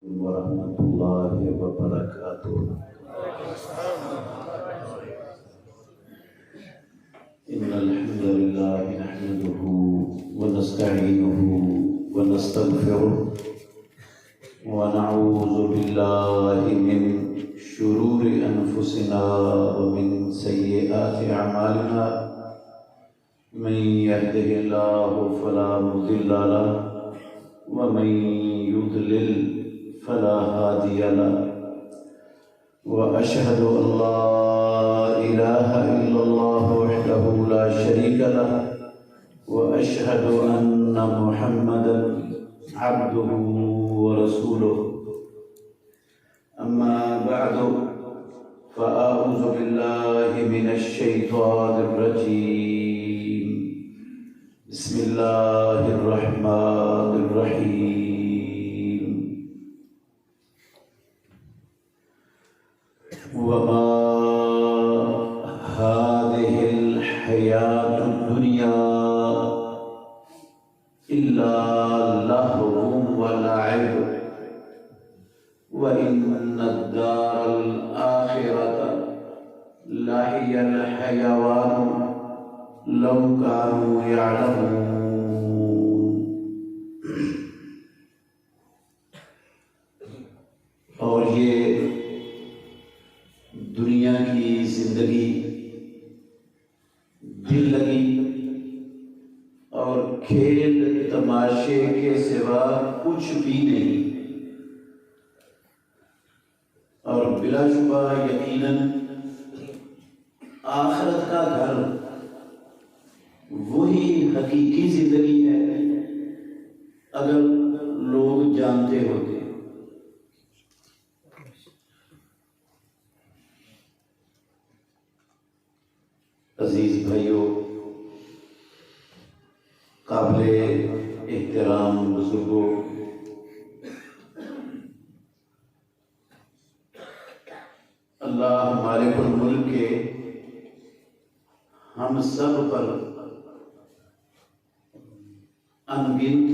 ورحمة الله وبركاته. إن الحمد لله نحمده ونستعينه ونستغفره ونعوذ بالله من شرور أنفسنا ومن سيئات أعمالنا. من يهده الله فلا مضل له ومن يضلل فلا هادي له. وأشهد أن لا إله إلا الله وحده لا شريك له وأشهد أن محمدا عبده ورسوله. أما بعد فأعوذ بالله من الشيطان الرجيم. بسم الله الرحمن الرحيم. وما هذه الحياة الدنيا إلا لهو ولعب وإن الدار الآخرة لهي الحيوان لو كانوا يعلمون. اور یہ دنیا کی زندگی دل لگی اور کھیل تماشے کے سوا کچھ بھی نہیں، اور بلا شبہ یقیناً آخرت کا گھر وہی حقیقی زندگی ہے اگر لوگ جانتے ہوتے۔ عزیز بھائیوں، قابل احترام بزرگوں، اللہ مالک الملک کے ہم سب پر انگنت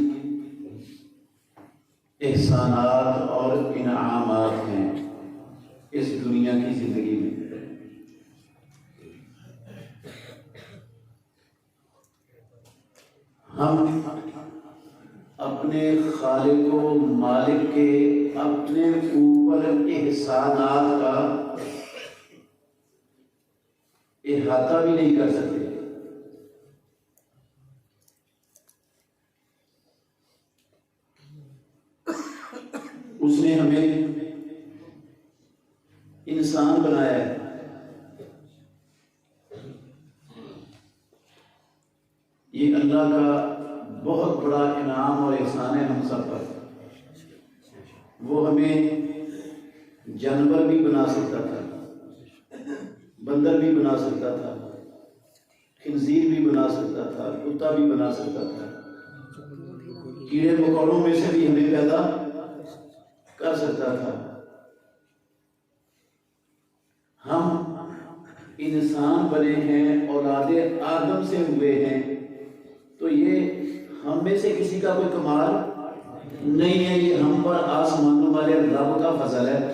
احسانات اور انعامات ہیں اس دنیا کی زندگی میں۔ ہم اپنے خالق و مالک کے اپنے اوپر احسانات کا احاطہ بھی نہیں کر سکتے۔ اس نے ہمیں انسان بنایا ہے، یہ اللہ کا بہت بڑا انعام اور احسان ہے ہم سب پر۔ وہ ہمیں جانور بھی بنا سکتا تھا، بندر بھی بنا سکتا تھا، خنزیر بھی بنا سکتا تھا، کتا بھی بنا سکتا تھا، کیڑے مکوڑوں میں سے بھی ہمیں پیدا کر سکتا تھا۔ ہم انسان بنے ہیں، اولاد آدم سے ہوئے ہیں، تو یہ ہم میں سے کسی کا کوئی کمال نہیں ہے، یہ ہم پر آسمانوں والے رب کا فضل ہے۔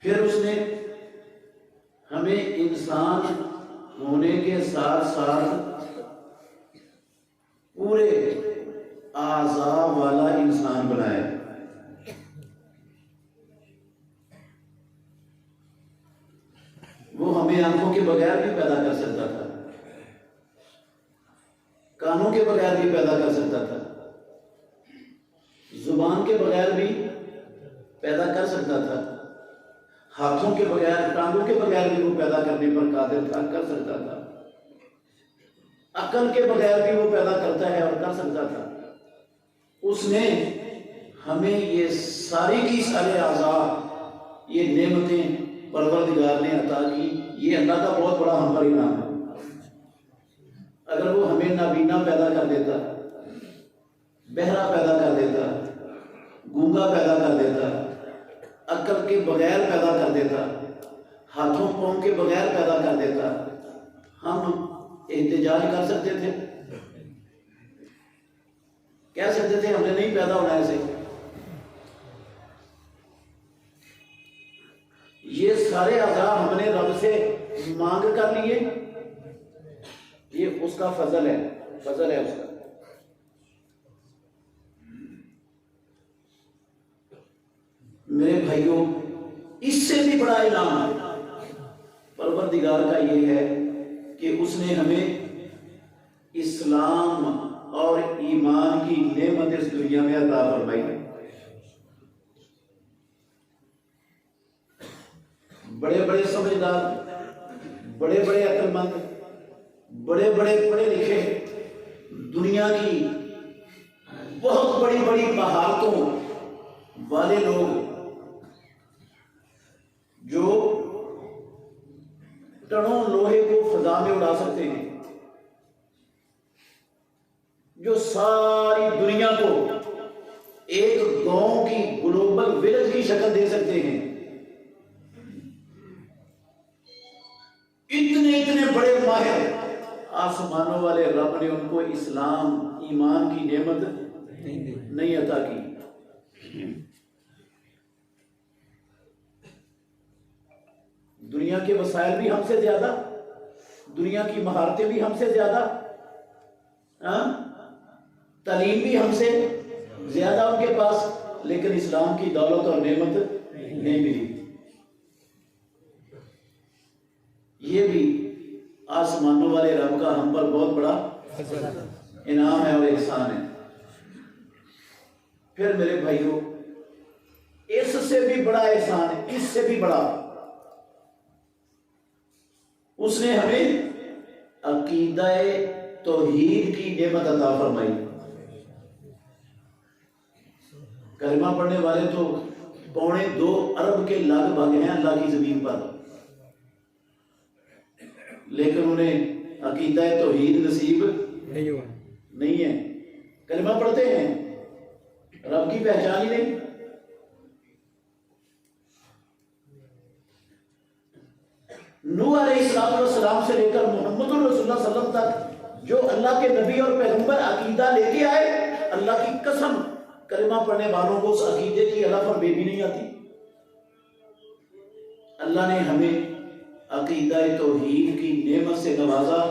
پھر اس نے ہمیں انسان ہونے کے ساتھ ساتھ پورے اعضاء والا انسان بنایا۔ وہ ہمیں آنکھوں کے بغیر بھی پیدا کر سکتا تھا، کانوں کے بغیر بھی پیدا کر سکتا تھا، زبان کے بغیر بھی پیدا کر سکتا تھا، ہاتھوں کے بغیر، ٹانگوں کے بغیر بھی وہ پیدا کرنے پر قادر تھا، کر سکتا تھا، عقل کے بغیر بھی وہ پیدا کرتا ہے اور کر سکتا تھا۔ اس نے ہمیں یہ ساری کی سارے اعضاء، یہ نعمتیں پروردگار نے عطا کی، یہ اللہ کا بہت بڑا ہم پر انعام ہے۔ اگر وہ ہمیں نابینا پیدا کر دیتا، بہرا پیدا کر دیتا، گونگا پیدا کر دیتا، عقل کے بغیر پیدا کر دیتا، ہاتھوں پاؤں کے بغیر پیدا کر دیتا، ہم احتجاج کر سکتے تھے، کہہ سکتے تھے ہم نے نہیں پیدا ہونا ایسے. یہ سارے عذاب ہم نے رب سے مانگ کر لیے، یہ اس کا فضل ہے، فضل ہے اس کا. میرے بھائیوں، اس سے بھی بڑا انعام پروردگار کا یہ ہے کہ اس نے ہمیں اسلام اور ایمان کی نعمت اس دنیا میں عطا فرمائی. بڑے بڑے سمجھدار، بڑے بڑے عقل مند، بڑے بڑے پڑھے لکھے، دنیا کی بہت بڑی بڑی مہارتوں والے لوگ جو ٹنوں لوہے کو فضا میں اڑا سکتے ہیں، جو ساری دنیا کو ایک گاؤں کی گلوبل ولیج کی شکل دے سکتے ہیں، اتنے بڑے ماہر آسمانوں والے رب نے ان کو اسلام ایمان کی نعمت نہیں عطا کی. دنیا کے وسائل بھی ہم سے زیادہ، دنیا کی مہارتیں بھی ہم سے زیادہ، تعلیم بھی ہم سے زیادہ ان کے پاس، لیکن اسلام کی دولت اور نعمت نہیں ملی. یہ بھی آسمانوں والے رب کا ہم پر بہت بڑا انعام ہے اور احسان ہے. پھر میرے بھائیوں، اس سے بھی بڑا احسان ہے، اس سے بھی بڑا، اس نے ہمیں عقیدہ توحید کی نعمت عطا فرمائی. کلمہ پڑھنے والے تو 2.25 ارب کے لگ بھگ ہیں اللہ کی زمین پر، لیکن انہیں عقیدہ توحید نصیب نہیں ہے. کلمہ پڑھتے ہیں، رب کی پہچان ہی نہیں. نوح علیہ السلام سے لے کر محمد رسول اللہ صلی اللہ علیہ وسلم تک جو اللہ کے نبی اور پیغمبر عقیدہ لے کے آئے، اللہ کی قسم کلمہ پڑھنے والوں کو اس عقیدے کی الف اور بے بھی نہیں آتی. اللہ نے ہمیں عقیدہ توحید کی نعمت سے نوازا.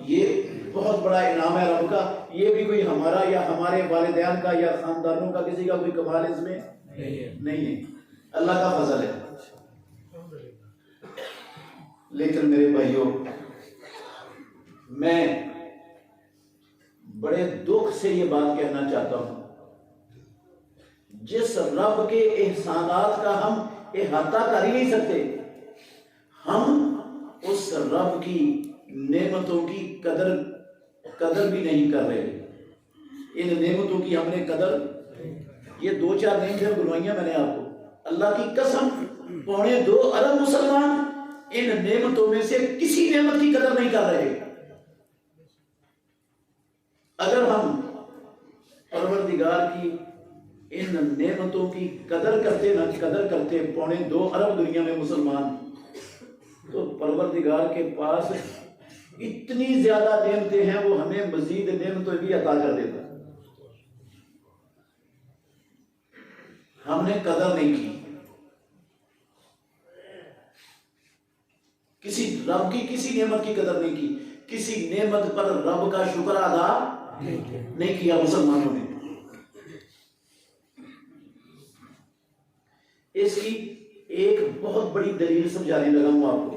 یہ بہت بڑا انعام ہے رب کا. یہ بھی کوئی ہمارا یا ہمارے والدین کا یا خاندانوں کا کسی کا کوئی کمال اس میں نہیں ہے، اللہ کا فضل ہے. لیکن میرے بھائیوں، میں بڑے دکھ سے یہ بات کہنا چاہتا ہوں، جس رب کے احسانات کا ہم احاطہ کر ہی نہیں سکتے، ہم اس رب کی نعمتوں کی قدر بھی نہیں کر رہے. ان نعمتوں کی ہم نے قدر، یہ 2-4 نعمتیں بلوائیاں میں نے آپ کو، اللہ کی قسم 2.25 ارب مسلمان ان نعمتوں میں سے کسی نعمت کی قدر نہیں کر رہے. اگر ہم پروردگار کی ان نعمتوں کی قدر کرتے 2.25 ارب دنیا میں مسلمان، تو پروردگار کے پاس اتنی زیادہ نعمتیں ہیں، وہ ہمیں مزید نعمتیں بھی عطا کر دیتا. ہم نے قدر نہیں کی، کسی رب کی کسی نعمت کی قدر نہیں کی، کسی نعمت پر رب کا شکر ادا نہیں کیا مسلمانوں نے. اس کی ایک بہت بڑی دلیل سمجھانے لگا ہوں آپ کو.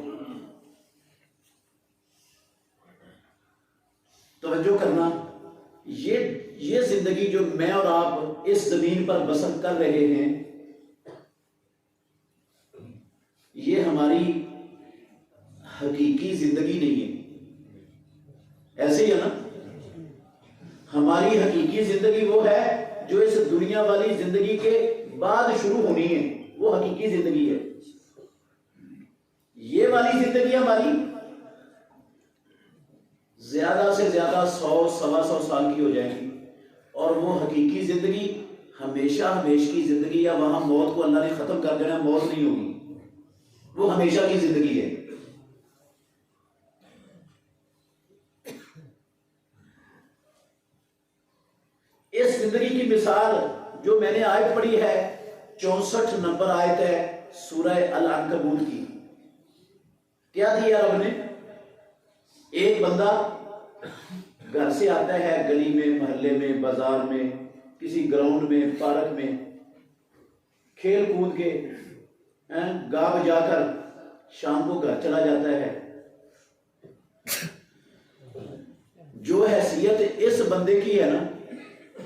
توجہ کرنا، یہ زندگی جو میں اور آپ اس زمین پر بسر کر رہے ہیں، یہ ہماری حقیقی زندگی نہیں ہے. ایسے ہی ہے نا، ہماری حقیقی زندگی وہ ہے جو اس دنیا والی زندگی کے بعد شروع ہونی ہے، وہ حقیقی زندگی ہے. یہ والی زندگی ہماری زیادہ سے زیادہ 100-125 سال کی ہو جائے گی، اور وہ حقیقی زندگی ہمیشہ کی زندگی، یا وہاں موت کو اللہ نے ختم کر دینا، موت نہیں ہوگی، وہ ہمیشہ کی زندگی ہے. زندگی کی مثال جو میں نے آیت پڑھی ہے 64 نمبر آیت ہے سورہ العنکبوت کی. کیا دیا رب نے؟ ایک بندہ گھر سے آتا ہے، گلی میں، محلے میں، بازار میں، کسی گراؤنڈ میں، پارک میں، کھیل کود کے گا بجا کر شام کو گھر چلا جاتا ہے. جو حیثیت اس بندے کی ہے نا،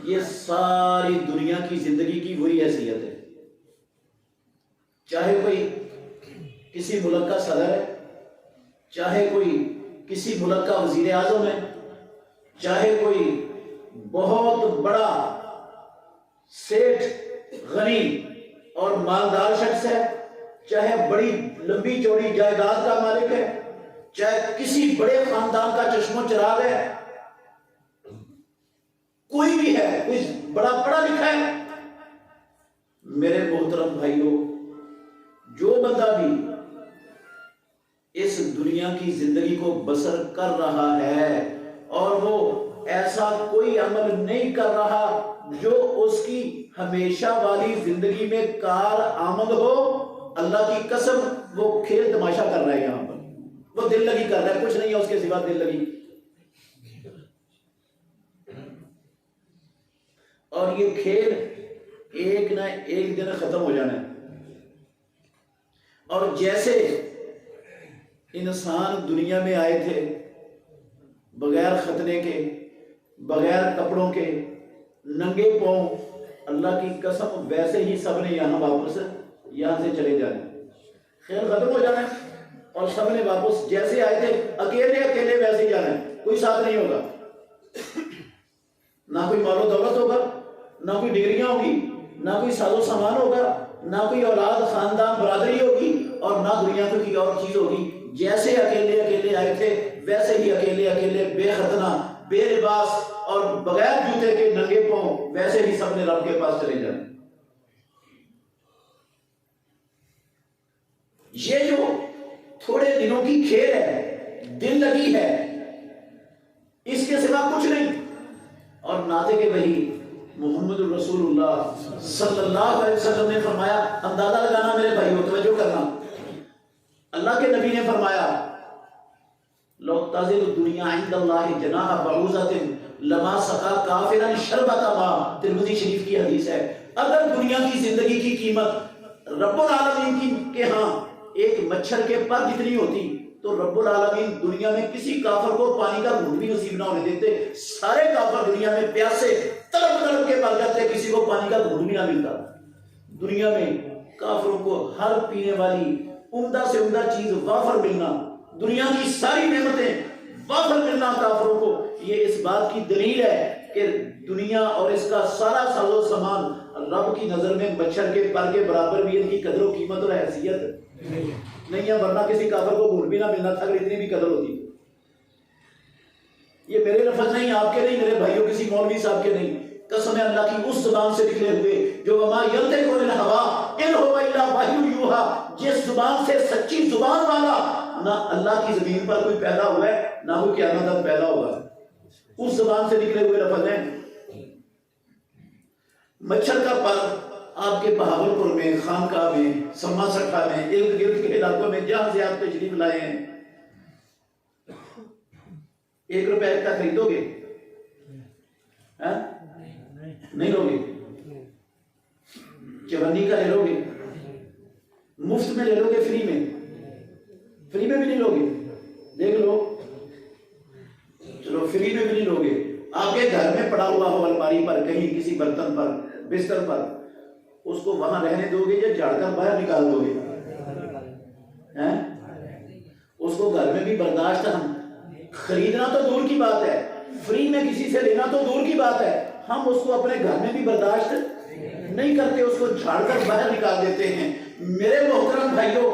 یہ ساری دنیا کی زندگی کی وہی حیثیت ہے. چاہے کوئی کسی ملک کا صدر ہے، چاہے کوئی کسی ملک کا وزیر اعظم ہے، چاہے کوئی بہت بڑا سیٹھ غنی اور مالدار شخص ہے، چاہے بڑی لمبی چوڑی جائیداد کا مالک ہے، چاہے کسی بڑے خاندان کا چشم و چراغ ہے، کوئی بھی ہے، کوئی بڑا پڑھا لکھا ہے، میرے محترم بھائیوں، جو بندہ بھی اس دنیا کی زندگی کو بسر کر رہا ہے اور وہ ایسا کوئی عمل نہیں کر رہا جو اس کی ہمیشہ والی زندگی میں کار آمد ہو، اللہ کی قسم وہ کھیل تماشا کر رہا ہے. یہاں پر وہ دل لگی کر رہا ہے، کچھ نہیں ہے اس کے سوا دل لگی. اور یہ کھیل ایک نہ ایک دن ختم ہو جانا ہے. اور جیسے انسان دنیا میں آئے تھے بغیر ختنے کے، بغیر کپڑوں کے، ننگے پاؤں، اللہ کی قسم ویسے ہی سب نے یہاں واپس یہاں سے چلے جانا. خیر ختم ہو جانا ہے اور سب نے واپس جیسے آئے تھے اکیلے اکیلے ویسے ہی جانا ہے. کوئی ساتھ نہیں ہوگا، نہ کوئی مال و دولت ہوگا، نہ کوئی ڈگریاں ہوگی، نہ کوئی ساز و سامان ہوگا، نہ کوئی اولاد، خاندان، برادری ہوگی، اور نہ دنیا کو کوئی اور چیز ہوگی. جیسے اکیلے اکیلے آئے تھے ویسے ہی اکیلے اکیلے بے ختنہ، بے لباس اور بغیر جوتے کے ننگے پاؤں ویسے ہی سب نے رب کے پاس چلے جانا. یہ جو تھوڑے دنوں کی کھیل ہے، دل لگی ہے، اس کے سوا کچھ نہیں. اور ناطق وحی محمد الرسول اللہ صلی اللہ علیہ وسلم نے فرمایا، اندازہ لگانا میرے بھائیو، توجہ کرنا، اللہ کے نبی نے فرمایا لو تزل الدنیا عند اللہ جناح بعوضۃ لما سقا کافرا شربۃ ماء. ترمذی شریف کی حدیث ہے. اگر دنیا کی زندگی کی قیمت رب العالمین کے ہاں ایک مچھر کے پر جتنی ہوتی تو رب العالمین دنیا میں کسی کافر کو پانی کا گھونٹ بھی نصیب نہ ہونے دیتے. سارے کافر دنیا میں پیاسے تڑپ تڑپ کے مر جاتے، کسی کو پانی کا گھونٹ بھی نہ ملتا. دنیا میں کافروں کو ہر پینے والی عمدہ سے عمدہ چیز وافر ملنا، دنیا کی ساری نعمتیں وافر ملنا کافروں کو، یہ اس بات کی دلیل ہے کہ دنیا اور اس کا سارا ساز و سامان رب کی نظر میں مچھر کے پر کے برابر بھی ان کی قدر و قیمت اور حیثیت نہیں ہے. ورنہ کسی کافر کو گھونٹ بھی نہ ملنا تھا اگر اتنی بھی قدر ہوتی. یہ میرے لفظ نہیں، آپ کے نہیں، میرے بھائیوں، کسی مولوی صاحب کے نہیں، قسم ہے اللہ کی اس زبان سے نکلے ہوئے جو وما ینطق عن الہوی ان ہوا الا وحی یوحی، جس زبان سے سچی زبان والا نہ اللہ کی زمین پر کوئی پیدا ہوا ہے نہ کوئی قیامت تک پیدا ہوگا، اس زبان سے نکلے ہوئے لفظ ہیں. مچھر کا پر آپ کے بہاولپور میں، خانقاہ میں، سما سٹھا میں، ارد گرد کے علاقوں میں جہاں سے آپ تشریف لائے ہیں، 1 روپے کا خریدو گے؟ نہیں لو گے. چونی کا لے لو گے؟ مفت میں لے لو گے؟ فری میں؟ فری میں بھی نہیں لو گے. دیکھ لو، چلو فری میں بھی نہیں لو گے. آپ کے گھر میں پڑا ہوا ہو الماری پر، کہیں کسی برتن پر، بستر پر، اس کو وہاں رہنے دو گے یا جھاڑ کر باہر نکال دو گے؟ اس کو گھر میں بھی برداشت، ہم خریدنا تو دور کی بات ہے، فری میں کسی سے لینا تو دور کی بات ہے، ہم اس کو اپنے گھر میں بھی برداشت نہیں کرتے، اس کو جھاڑ کر باہر نکال دیتے ہیں. میرے محترم بھائیوں،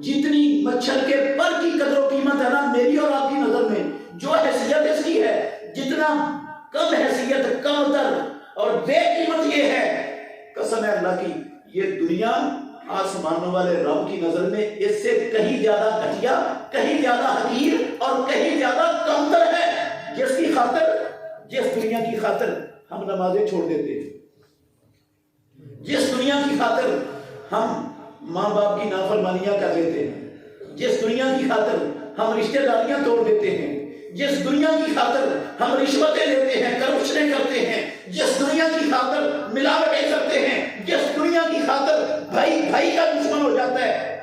جتنی مچھر کے پر کی قدر و قیمت ہے نا میری اور آپ کی نظر میں، جو حیثیت اس کی ہے، جتنا کم حیثیت، کم تر اور بے قیمت یہ ہے، قسم ہے اللہ کی، یہ دنیا آسمانوں والے رب کی نظر میں اس سے کہیں زیادہ گھٹیا، کہیں زیادہ حقیر اور کہیں زیادہ کمتر ہے. جس کی خاطر، جس دنیا کی خاطر ہم نمازیں چھوڑ دیتے ہیں، جس دنیا کی خاطر ہم ماں باپ کی نافرمانیاں کر لیتے ہیں، جس دنیا کی خاطر ہم رشتہ داریاں توڑ دیتے ہیں، جس دنیا کی خاطر ہم رشوتیں لیتے ہیں، کرپشنیں کرتے ہیں، جس دنیا کی خاطر ملاوٹیں کرتے ہیں، جس دنیا کی خاطر بھائی بھائی کا دشمن ہو جاتا ہے،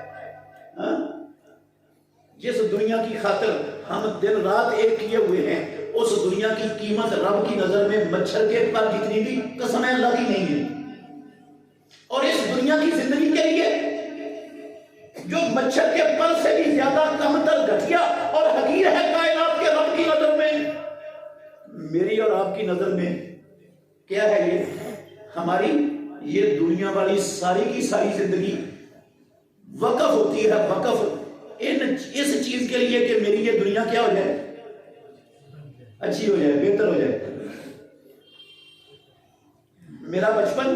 جس دنیا کی خاطر ہم دن رات ایک کیے ہوئے ہیں، اس دنیا کی قیمت رب کی نظر میں مچھر کے پر جتنی بھی قسم اللہ کی نہیں ہے۔ اور اس دنیا کی زندگی کے لیے جو مچھر کے پر سے بھی زیادہ کم تر گھٹیا اور حقیر ہے کائنات کے رب کی نظر میں، میری اور آپ کی نظر میں کیا ہے؟ یہ ہماری یہ دنیا والی ساری کی ساری زندگی وقف ہوتی ہے، وقف اس چیز کے لیے کہ میری یہ دنیا کیا ہو جائے، اچھی ہو جائے، بہتر ہو جائے۔ میرا بچپن،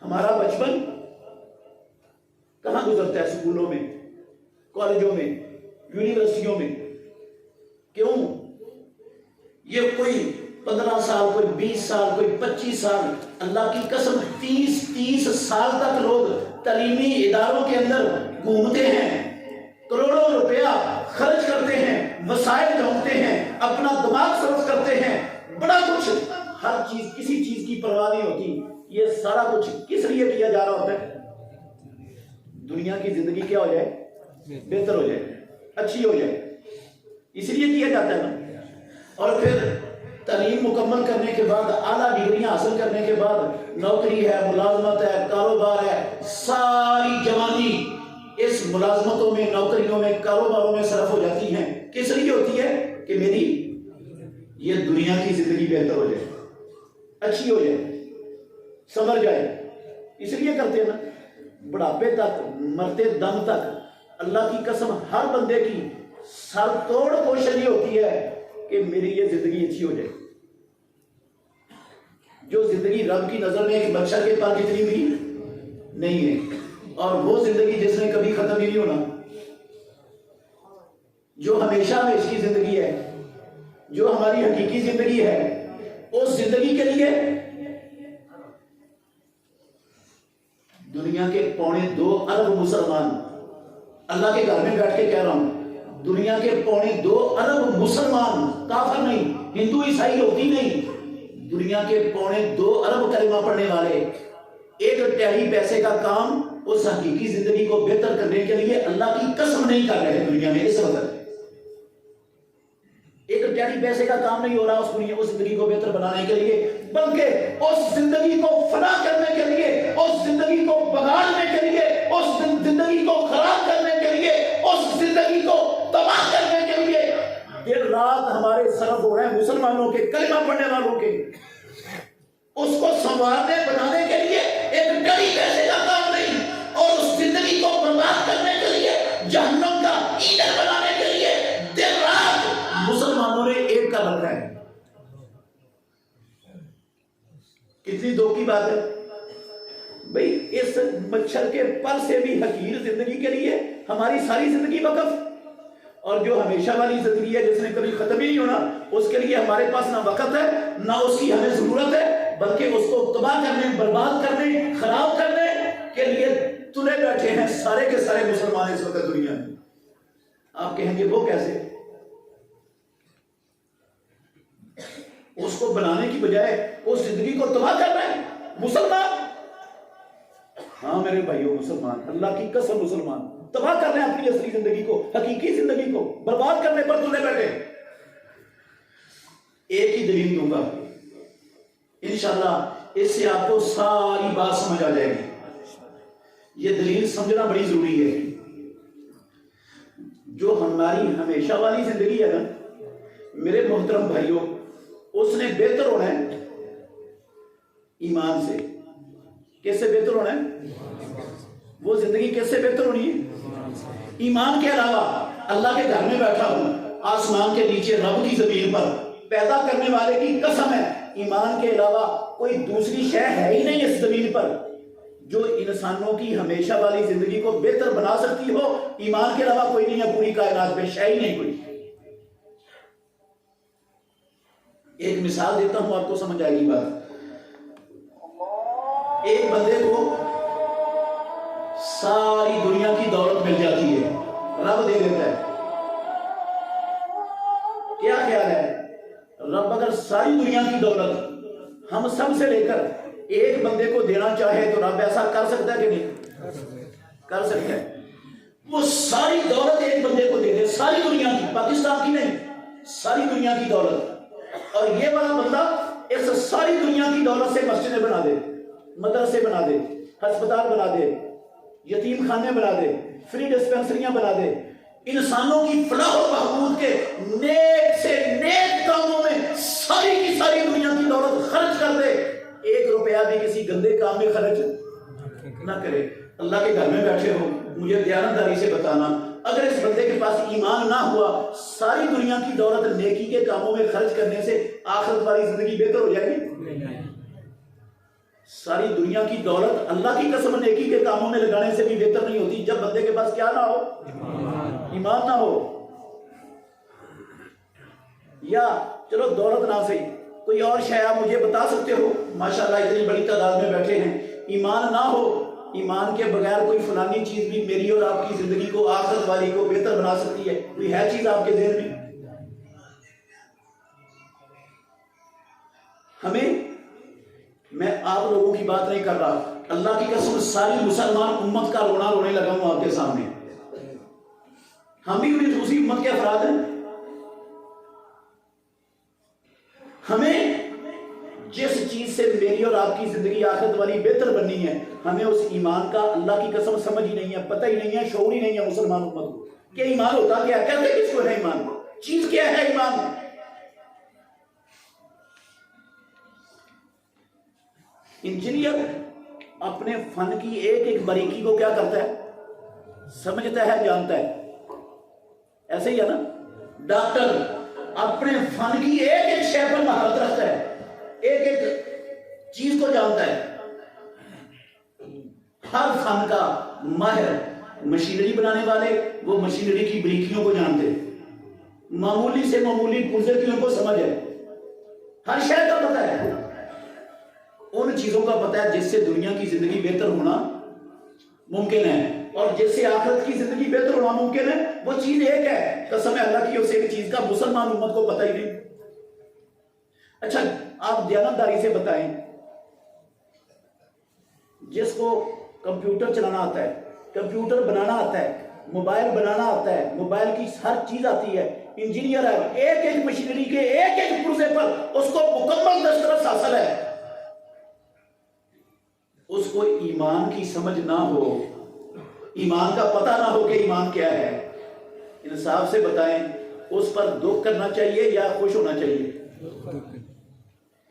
ہمارا بچپن کہاں گزرتا ہے؟ اسکولوں میں، کالجوں میں، یونیورسٹیوں میں۔ کیوں؟ یہ کوئی 15 سال، کوئی 20 سال، کوئی 25 سال، اللہ کی قسم 30 سال تک لوگ تعلیمی اداروں کے اندر گھومتے ہیں، کروڑوں روپیہ خرچ کرتے ہیں، وسائل جھونکتے ہیں، اپنا دماغ صرف کرتے ہیں، بڑا کچھ، ہر چیز، کسی چیز کی پرواہ نہیں ہوتی۔ یہ سارا کچھ کس لیے کیا جا رہا ہوتا ہے؟ دنیا کی زندگی کیا ہو جائے، بہتر ہو جائے، اچھی ہو جائے، اس لیے کیا جاتا ہے نا۔ اور پھر تعلیم مکمل کرنے کے بعد، اعلیٰ ڈگریاں حاصل کرنے کے بعد نوکری ہے، ملازمت ہے، کاروبار ہے، ساری جوانی اس ملازمتوں میں، نوکریوں میں، کاروباروں میں صرف ہو جاتی ہیں۔ کس لیے ہوتی ہے؟ کہ میری یہ دنیا کی زندگی بہتر ہو جائے، اچھی ہو جائے، سمر جائے، اس لیے کرتے ہیں نا۔ بڑھاپے تک، مرتے دم تک اللہ کی قسم ہر بندے کی سر توڑ کوشش یہ ہوتی ہے کہ میری یہ زندگی اچھی ہو جائے۔ جو زندگی رب کی نظر میں ایک مچھر کے پر جتنی بھی نہیں ہے، اور وہ زندگی جس میں کبھی ختم ہی نہیں ہونا، جو ہمیشہ ہمیشہ کی زندگی ہے، جو ہماری حقیقی زندگی ہے، اس زندگی کے لیے دنیا کے 2.25 ارب مسلمان، اللہ کے گھر میں بیٹھ کے کہہ رہا ہوں، دنیا کے 2.25 ارب مسلمان، کافر نہیں، ہندو عیسائی ہوتی نہیں، دنیا کے 2.25 ارب کلمہ پڑھنے والے 1 پیسے کا کام اس حقیقی زندگی کو بہتر کرنے کے لیے اللہ کی قسم نہیں کر رہے دنیا میں اس وقت۔ 1 پیسے کا کام نہیں ہو رہا اس زندگی کو بہتر بنانے کے لیے، بلکہ اس زندگی کو فنا کرنے کے لیے، اس زندگی کو بگاڑنے کے لیے، اس زندگی کو خراب کرنے کے لیے، اس زندگی کو تباہ کرنے کے لیے دن رات ہمارے صرف ہو رہے ہیں مسلمانوں کے، کلمہ پڑھنے والوں کے۔ اس کو سنوارنے بنانے کے لیے 1 پیسے کا کام نہیں، اور اس زندگی کو برباد کرنے کے لیے، جہنم کا ایندھن بنانے کے لیے دن رات مسلمانوں نے ایک کر رکھا ہے۔ کتنی دو کی بات ہے بھئی، اس مچھر کے پر سے بھی حقیر زندگی کے لیے ہماری ساری زندگی وقف، اور جو ہمیشہ والی زندگی ہے جس نے کبھی ختم ہی نہیں ہونا، اس کے لیے ہمارے پاس نہ وقت ہے، نہ اس کی ہمیں ضرورت ہے، بلکہ اس کو تباہ کرنے، برباد کرنے، خراب کرنے کے لیے تلے بیٹھے ہیں سارے کے سارے مسلمان اس وقت دنیا میں۔ آپ کہیں گے وہ کیسے؟ اس کو بنانے کی بجائے اس زندگی کو تباہ کر رہے ہیں مسلمان۔ ہاں میرے بھائیوں مسلمان، اللہ کی قسم مسلمان تباہ کر رہے ہیں اپنی اصلی زندگی کو، حقیقی زندگی کو برباد کرنے پر تلے بیٹھے۔ ایک ہی دلیل دوں گا، انشاءاللہ اس سے آپ کو ساری بات سمجھ آ جائے گی۔ یہ دلیل سمجھنا بڑی ضروری ہے۔ جو ہماری ہمیشہ والی زندگی ہے نا میرے محترم بھائیوں، اس نے بہتر ہونا ہے ایمان سے۔ کیسے بہتر ہونا ہے؟ وہ زندگی کیسے بہتر ہونی ہے؟ ایمان کے علاوہ اللہ کے گھر میں بیٹھا ہوں، آسمان کے نیچے رب کی زمین پر، پیدا کرنے والے کی قسم ہے ایمان کے علاوہ کوئی دوسری شے ہے ہی نہیں اس زمین پر جو انسانوں کی ہمیشہ والی زندگی کو بہتر بنا سکتی ہو۔ ایمان کے علاوہ کوئی نہیں ہے پوری کائنات میں، شے ہی نہیں کوئی۔ ایک مثال دیتا ہوں آپ کو سمجھ آئے گی بات. ایک بندے کو ساری دنیا کی دولت مل جاتی ہے, رب دے دیتا ہے. کیا خیال ہے, رب اگر ساری دنیا کی دولت ہم سب سے لے کر ایک بندے کو دینا چاہے تو رب ایسا کر سکتا ہے کہ نہیں کر سکتا ہے؟ وہ ساری دولت ایک بندے کو دے دے, ساری دنیا کی, پاکستان کی نہیں, ساری دنیا کی دولت, اور یہ والا بندہ اس ساری دنیا کی دولت سے مسجدیں بنا دے, مدرسے بنا دے, ہسپتال بنا دے, یتیم خانے بنا دے, فری ڈسپینسریاں بنا دے, انسانوں کی فلاح و بہبود کے نیک سے نیک کاموں میں ساری کی ساری دنیا کی دولت خرچ کر دے, ایک روپیہ بھی کسی گندے کام میں خرچ نہ کرے. اللہ کے گھر میں بیٹھے ہو, مجھے دیانتداری سے بتانا, اگر اس بندے کے پاس ایمان نہ ہوا, ساری دنیا کی دولت نیکی کے کاموں میں خرچ کرنے سے آخرت والی زندگی بہتر ہو جائے گی؟ ساری دنیا کی دولت اللہ کی قسم نیکی کے کاموں میں لگانے سے بھی بہتر نہیں ہوتی جب بندے کے پاس کیا نہ ہو, ایمان نہ ہو. یا چلو دولت نہ صحیح, کوئی اور شے آپ مجھے بتا سکتے ہو؟ ماشاءاللہ اتنی بڑی تعداد میں بیٹھے ہیں, ایمان نہ ہو, ایمان کے بغیر کوئی فلانی چیز بھی میری اور آپ کی زندگی کو, آخرت والی کو بہتر بنا سکتی ہے, کوئی ہے چیز آپ کے ذہن میں؟ ہمیں, میں آپ لوگوں کی بات نہیں کر رہا, اللہ کی قسم ساری مسلمان امت کا رونا رونے لگا ہوں آپ کے سامنے. ہم بھی اسی امت کے افراد ہیں. ہمیں جس چیز سے میری اور آپ کی زندگی آخرت والی بہتر بننی ہے, ہمیں اس ایمان کا اللہ کی قسم سمجھ ہی نہیں ہے, پتہ ہی نہیں ہے, شعور ہی نہیں ہے مسلمان امت کو کہ ایمان ہوتا کیا ہے, کہتے کس کو ہے ایمان, چیز کیا ہے ایمان. انجینئر اپنے فن کی ایک ایک باریکی کو کیا کرتا ہے, سمجھتا ہے, جانتا ہے, ایسے ہی ہے نا. ڈاکٹر اپنے فن کی ایک ایک شے پر مہارت رکھتا ہے, ایک ایک چیز کو جانتا ہے. ہر فن کا ماہر, مشینری بنانے والے وہ مشینری کی بریکیوں کو جانتے, معمولی سے معمولی پرزے کو سمجھ ہے, ہر شے کا پتہ ہے, ان چیزوں کا پتہ ہے جس سے دنیا کی زندگی بہتر ہونا ممکن ہے اور جس سے آخرت کی زندگی بہتر ہونا ممکن ہے. وہ چیز ایک ہے, قسم اللہ کی اس ایک چیز کا مسلمان امت کو پتہ ہی نہیں. اچھا آپ دیانتداری سے بتائیں, جس کو کمپیوٹر چلانا آتا ہے, کمپیوٹر بنانا آتا ہے, موبائل بنانا آتا ہے, موبائل کی ہر چیز آتی ہے, انجینئر ہے, ایک ایک مشینری کے ایک ایک پرزے پر اس کو مکمل دسترس حاصل ہے, اس کو ایمان کی سمجھ نہ ہو, ایمان کا پتہ نہ ہو کہ ایمان کیا ہے, انصاف سے بتائیں اس پر دکھ کرنا چاہیے یا خوش ہونا چاہیے؟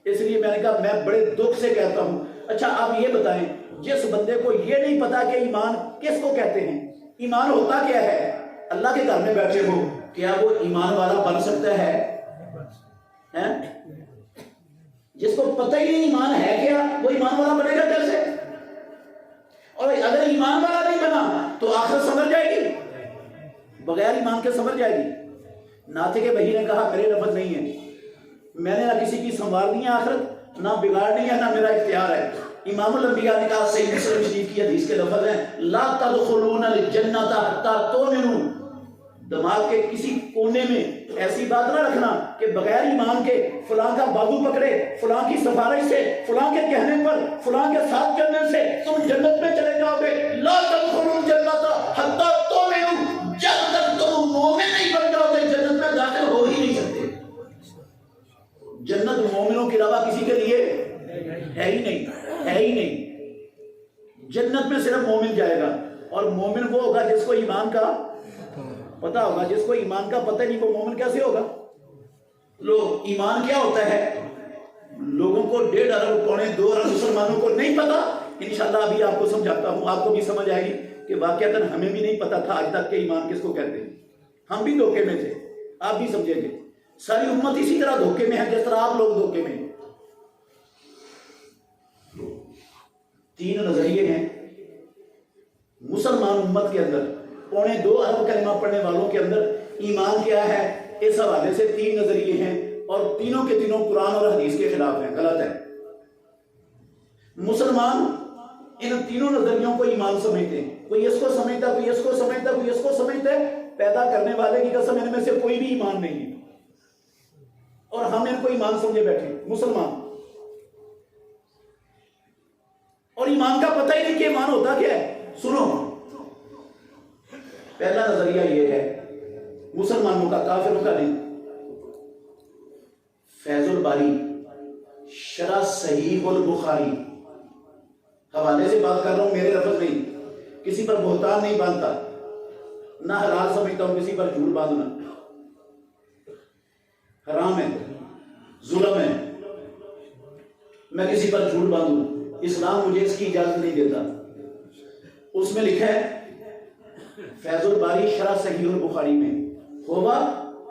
اس لیے میں نے کہا میں بڑے دکھ سے کہتا ہوں. اچھا آپ یہ بتائیں, جس بندے کو یہ نہیں پتا کہ ایمان کس کو کہتے ہیں, ایمان ہوتا کیا ہے, اللہ کے گھر میں بیٹھے ہو, کیا وہ ایمان والا بن سکتا ہے؟ جس کو پتہ ہی نہیں ایمان ہے کیا, وہ ایمان والا بنے گا کیسے؟ اور اگر ایمان والا نہیں بنا تو آخرت سمجھ جائے گی, بغیر ایمان کے سمجھ جائے گی. ناطق بہی نے کہا میرے لفظ نہیں ہے, میں نے نہ کسی کی سنوارنی ہے آخرت, نہ بگاڑنی ہے, نہ میرا اختیار ہے. امام الانبیاء نے کہا, صحیح مسلم شریف کی حدیث کے لفظ ہیں, لا تدخلون الجنۃ حتی تؤمنوا. دماغ کے کسی کونے میں ایسی بات نہ رکھنا کہ بغیر ایمان کے فلاں کا بازو پکڑے, فلاں کی سفارش سے, فلاں کے کہنے پر, فلاں کے ساتھ چلنے سے تم جنت میں چلے جاؤ گے. لا تدخلون الجنۃ حتی تؤمنوا, جب تک تم مومن نہیں بن جاؤ گے جنت میں داخل ہو ہی نہیں سکتے. جنت مومنوں کے علاوہ کسی کے لیے ہے ہی نہیں, ہے ہی نہیں. جنت میں صرف مومن جائے گا, اور مومن وہ ہوگا جس کو ایمان کا پتا ہوگا. جس کو ایمان کا پتہ نہیں وہ مومن کیسے ہوگا؟ لوگ ایمان کیا ہوتا ہے لوگوں کو 1.5 ارب 1.25 ارب مسلمانوں کو نہیں پتا. انشاءاللہ ابھی آپ کو سمجھاتا ہوں, آپ کو بھی سمجھ آئے گی کہ واقعتاً ہمیں بھی نہیں پتا تھا آج تک کہ ایمان کس کو کہتے ہیں. ہم بھی دھوکے میں تھے, آپ بھی سمجھیں گے. ساری امت اسی طرح دھوکے میں ہے جس طرح آپ لوگ دھوکے میں ہیں. 3 نظریے ہیں مسلمان امت کے اندر, 2.25 ارب کلمہ پڑھنے والوں کے اندر ایمان کیا ہے, اس حوالے سے 3 نظریے ہیں. اور تینوں کے تینوں قرآن اور حدیث کے خلاف ہیں، غلط ہے۔ مسلمان ان تینوں نظریوں کو ایمان سمجھتے ہیں، کوئی اس کو سمجھتا، کوئی اس کو سمجھتا، کوئی اس کو سمجھتا ہے۔ پیدا کرنے والے کی قسم ان میں سے کوئی بھی ایمان نہیں ہے، اور ہم ان کو ایمان سمجھے بیٹھے مسلمان، اور ایمان کا پتہ ہی نہیں کہ ایمان ہوتا کیا ہے۔ سنو، پہلا نظریہ یہ ہے مسلمانوں کا، کافروں کا نہیں۔ فیض الباری شرح صحیح البخاری حوالے سے بات کر رہا ہوں، میرے لفظ نہیں، کسی پر بہتان نہیں باندھتا، نہ حلال سمجھتا ہوں کسی پر جھوٹ باندھنا، حرام ہے، ظلم ہے میں کسی پر جھوٹ باندھوں، اسلام مجھے اس کی اجازت نہیں دیتا۔ اس میں لکھا ہے فیض الباری شرح صحیح البخاری میں، ہوا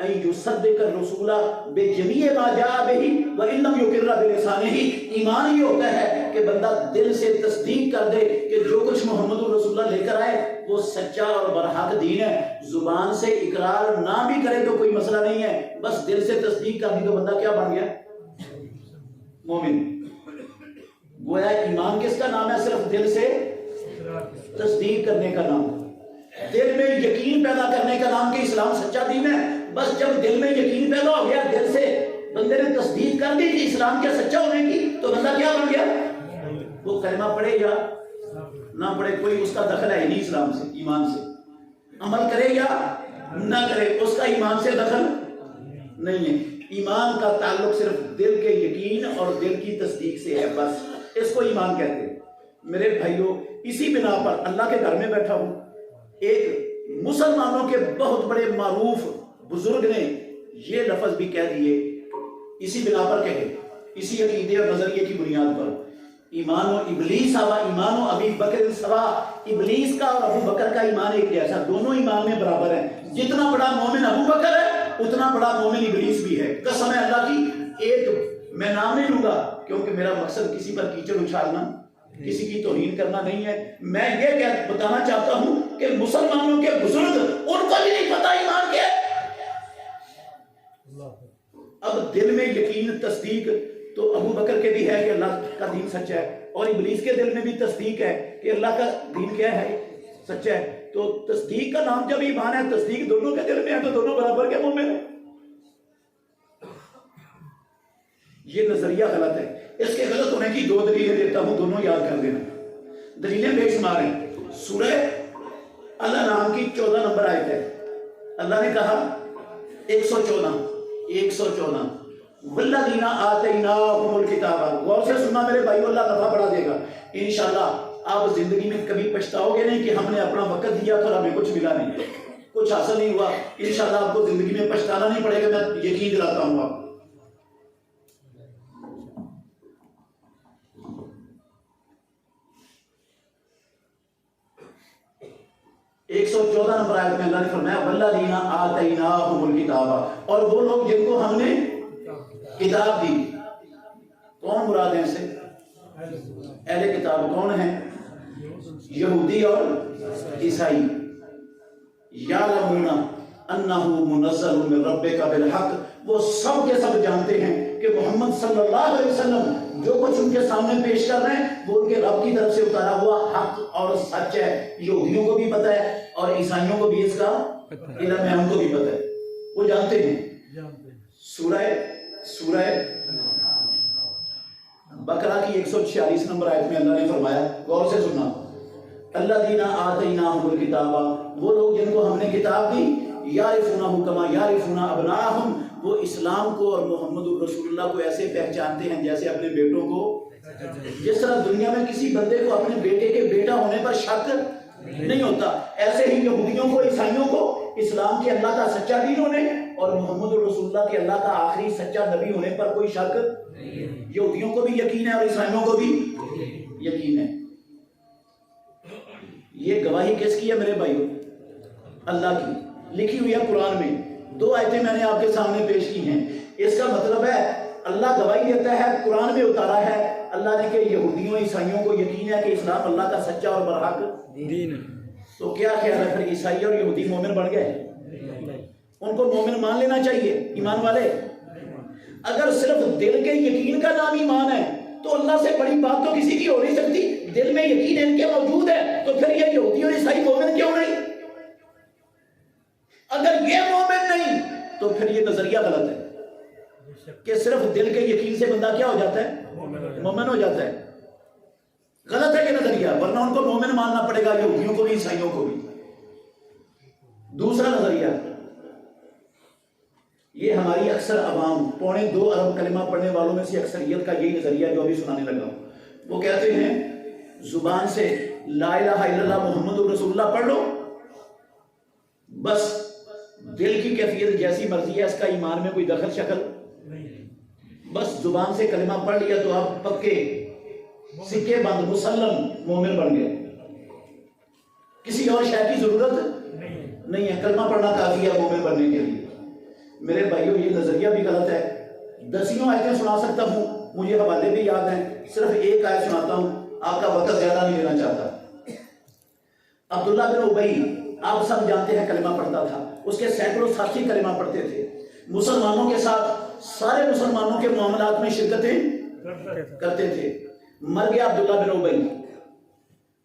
ان یصدق الرسول بجمیع ما جاء به وان لم یقر بلسانہ، ایمان یہ ہوتا ہے کہ بندہ دل سے تصدیق کر دے کہ جو کچھ محمد رسول اللہ لے کر آئے وہ سچا اور برحق دین ہے، زبان سے اقرار نہ بھی کرے تو کوئی مسئلہ نہیں ہے، بس دل سے تصدیق کر دی تو بندہ کیا بن گیا؟ مومن۔ گویا ایمان کس کا نام ہے؟ صرف دل سے تصدیق کرنے کا نام، دل میں یقین پیدا کرنے کا نام کہ اسلام سچا دین ہے۔ بس جب دل میں یقین پیدا ہو گیا، دل سے بندے نے تصدیق کر دی کہ اسلام کے سچا ہونے کی، تو بندہ کیا بن گیا؟ وہ کلمہ پڑھے یا نہ پڑھے کوئی اس کا دخل ہے نہیں اسلام سے، ایمان سے، عمل کرے یا نہ کرے اس کا ایمان سے دخل نہیں ہے۔ ایمان کا تعلق صرف دل کے یقین اور دل کی تصدیق سے ہے، بس اس کو ایمان کہتے ہیں۔ میرے بھائیوں، اسی بنا پر اللہ کے گھر میں بیٹھا ہوں، ایک مسلمانوں کے بہت بڑے معروف بزرگ نے یہ لفظ بھی کہہ دیے، اسی بنا پر کہے، اسی عقیدے اور نظریے کی بنیاد پر، ایمان و ابلیس و ایمان و ابی بکر سوا، ابلیس کا اور ابو بکر کا ایمان ایک جیسا، دونوں ایمان میں برابر ہیں۔ جتنا بڑا مومن ابو بکر ہے اتنا بڑا مومن ابلیس بھی ہے، قسم ہے اللہ کی۔ ایک میں نام نہیں لوں گا کیونکہ میرا مقصد کسی پر کیچڑ اچھالنا، کسی کی توہین کرنا نہیں ہے، میں یہ بتانا چاہتا ہوں کہ مسلمانوں کے بزرگ ان کو بھی نہیں پتا ایمان کیا ہے۔ اب دل میں یقین تصدیق تو ابو بکر کے بھی ہے کہ اللہ کا دین سچا ہے، اور ابلیس کے دل میں بھی تصدیق ہے کہ اللہ کا دین کیا ہے؟ سچا ہے۔ تو تصدیق کا نام جب ایمان ہے، تصدیق دونوں کے دل میں ہے تو دونوں برابر کے مومن ہیں۔ یہ نظریہ غلط ہے، اس کے غلط ہونے کی دو دلیلیں دیتا ہوں، دونوں یاد کر دینا۔ دلیلیں بے شمار ہیں۔ سورہ الانعام کی 14 نمبر آیت ہے، اللہ نے کہا 114 والذین آتیناہم الکتاب، غور سے سننا میرے بھائیو، اللہ نفع بڑھا دے گا انشاءاللہ۔ آپ زندگی میں کبھی پچھتاؤ گے نہیں کہ ہم نے اپنا وقت دیا تھا اور ہمیں کچھ ملا نہیں، کچھ حاصل نہیں ہوا، انشاءاللہ آپ کو زندگی میں پچھتانا نہیں پڑے گا، میں یقین دلاتا ہوں آپ کو۔ 114 نمبر آیت میں اللہ نے فرمایا والذین آتیناہم الکتاب، اور وہ لوگ جن کو ہم نے کتاب دی۔ کون مراد ہیں سے؟ اہل کتاب کون ہیں؟ یہودی اور عیسائی۔ یعلمون انہ منزل من ربک بالحق، وہ سب کے سب جانتے ہیں کہ محمد صلی اللہ علیہ وسلم جو کچھ ان کے سامنے پیش کر رہے ہیں وہ ان کے رب کی طرف سے اتارا ہوا حق اور سچ ہے۔ یہودیوں کو بھی پتہ ہے اور عیسائیوں کو بھی اس کا علم ہے، ان کو بھی پتہ ہے، وہ جانتے ہیں۔ سورہ بقرہ کی 146 نمبر آیت میں اللہ نے فرمایا، غور سے سننا، الذین آتیناہم الکتاب، وہ لوگ جن کو ہم نے کتاب دی، یعرفونہ کما یعرفون ابناءہم، وہ اسلام کو اور محمد الرسول اللہ کو ایسے پہچانتے ہیں جیسے اپنے بیٹوں کو۔ جس طرح دنیا میں کسی بندے کو اپنے بیٹے کے بیٹا ہونے پر شک نہیں ہوتا، ایسے ہی یہودیوں کو، عیسائیوں کو اسلام کے اللہ کا سچا دین ہونے اور محمد الرسول اللہ کے اللہ کا آخری سچا نبی ہونے پر کوئی شک نہیں۔ یہودیوں کو بھی یقین ہے اور عیسائیوں کو بھی یقین ہے۔ یہ گواہی کس کی ہے میرے بھائیوں؟ اللہ کی، لکھی ہوئی ہے قرآن میں۔ 2 آیتیں میں نے آپ کے سامنے پیش کی ہیں، اس کا مطلب ہے اللہ گواہی دیتا ہے، قرآن میں اتارا ہے اللہ نے کہ یہودیوں عیسائیوں کو یقین ہے کہ اسلام اللہ کا سچا اور برحق دین ہے۔ تو کیا خیال ہے پھر عیسائی اور یہودی مومن بن گئے؟ ان کو مومن مان لینا چاہیے، ایمان والے۔ اگر صرف دل کے یقین کا نام ایمان ہے تو اللہ سے بڑی بات تو کسی کی ہو نہیں سکتی. دل میں یقین ان کے موجود ہے تو پھر یہ یہودی اور عیسائی مومن کیوں نہیں؟ اگر یہ مومن نہیں تو پھر یہ نظریہ غلط ہے کہ صرف دل کے یقین سے بندہ کیا ہو جاتا ہے؟ مومن ہو جاتا ہے. غلط ہے یہ نظریہ، ورنہ ان کو مومن ماننا پڑے گا، یہودیوں کو بھی عیسائیوں کو بھی. دوسرا نظریہ، یہ ہماری اکثر عوام 2.25 ارب کلمہ پڑھنے والوں میں سے اکثریت کا یہی نظریہ جو ابھی سنانے لگا ہوں. وہ کہتے ہیں زبان سے لا الہ الا اللہ محمد رسول اللہ پڑھ لو، بس دل کی کیفیت جیسی مرضی ہے، اس کا ایمان میں کوئی دخل شکل نہیں. بس زبان سے کلمہ پڑھ لیا تو آپ پکے سکے بند مسلم مومن بن گئے، کسی اور شے کی ضرورت نہیں ہے، کلمہ پڑھنا کافی ہے مومن بننے کے لیے. میرے بھائیوں یہ نظریہ بھی غلط ہے. 10 آیتیں سنا سکتا ہوں، مجھے حوالے بھی یاد ہیں، صرف ایک آیت سناتا ہوں، آپ کا وقت زیادہ نہیں لینا چاہتا. عبداللہ بن ابی آپ سب جانتے ہیں کلمہ پڑھتا تھا، اس کے سینکڑوں ساتھی کلمہ پڑھتے تھے، مسلمانوں کے ساتھ سارے مسلمانوں کے معاملات میں شرکتیں کرتے تھے. مر گیا عبداللہ بن ابی،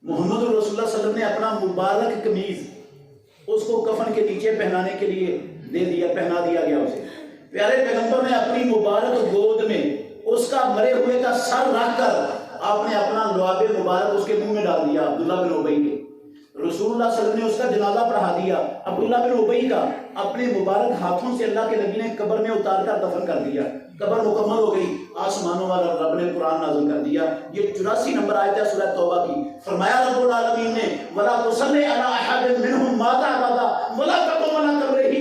محمد رسول اللہ صلی اللہ علیہ وسلم نے اپنا مبارک قمیض اس کو کفن کے نیچے پہنانے کے لیے دے دیا، پہنا دیا گیا اسے. پیارے پیغمبر نے اپنی مبارک گود میں اس کا مرے ہوئے کا سر رکھ کر آپ نے اپنا لعاب مبارک اس کے منہ میں ڈال دیا عبداللہ بن ابی کے. رسول اللہ صلی اللہ علیہ وسلم نے اس کا جنازہ پڑھا دیا عبداللہ بن ابی کا، اپنے مبارک ہاتھوں سے اللہ کے نبی نے قبر میں اتار کر دفن کر دیا. قبر مکمل ہو گئی، آسمانوں والا رب نے قرآن نازل کر دیا. یہ 84 نمبر آیت ہے سورہ توبہ کی. فرمایا رب العالمین نے وَلَا تُصَلِّ عَلَىٰ أَحَدٍ مِّنْهُمْ مَاتَ أَبَدًا وَلَا تَقُمْ عَلَىٰ قَبْرِهِ.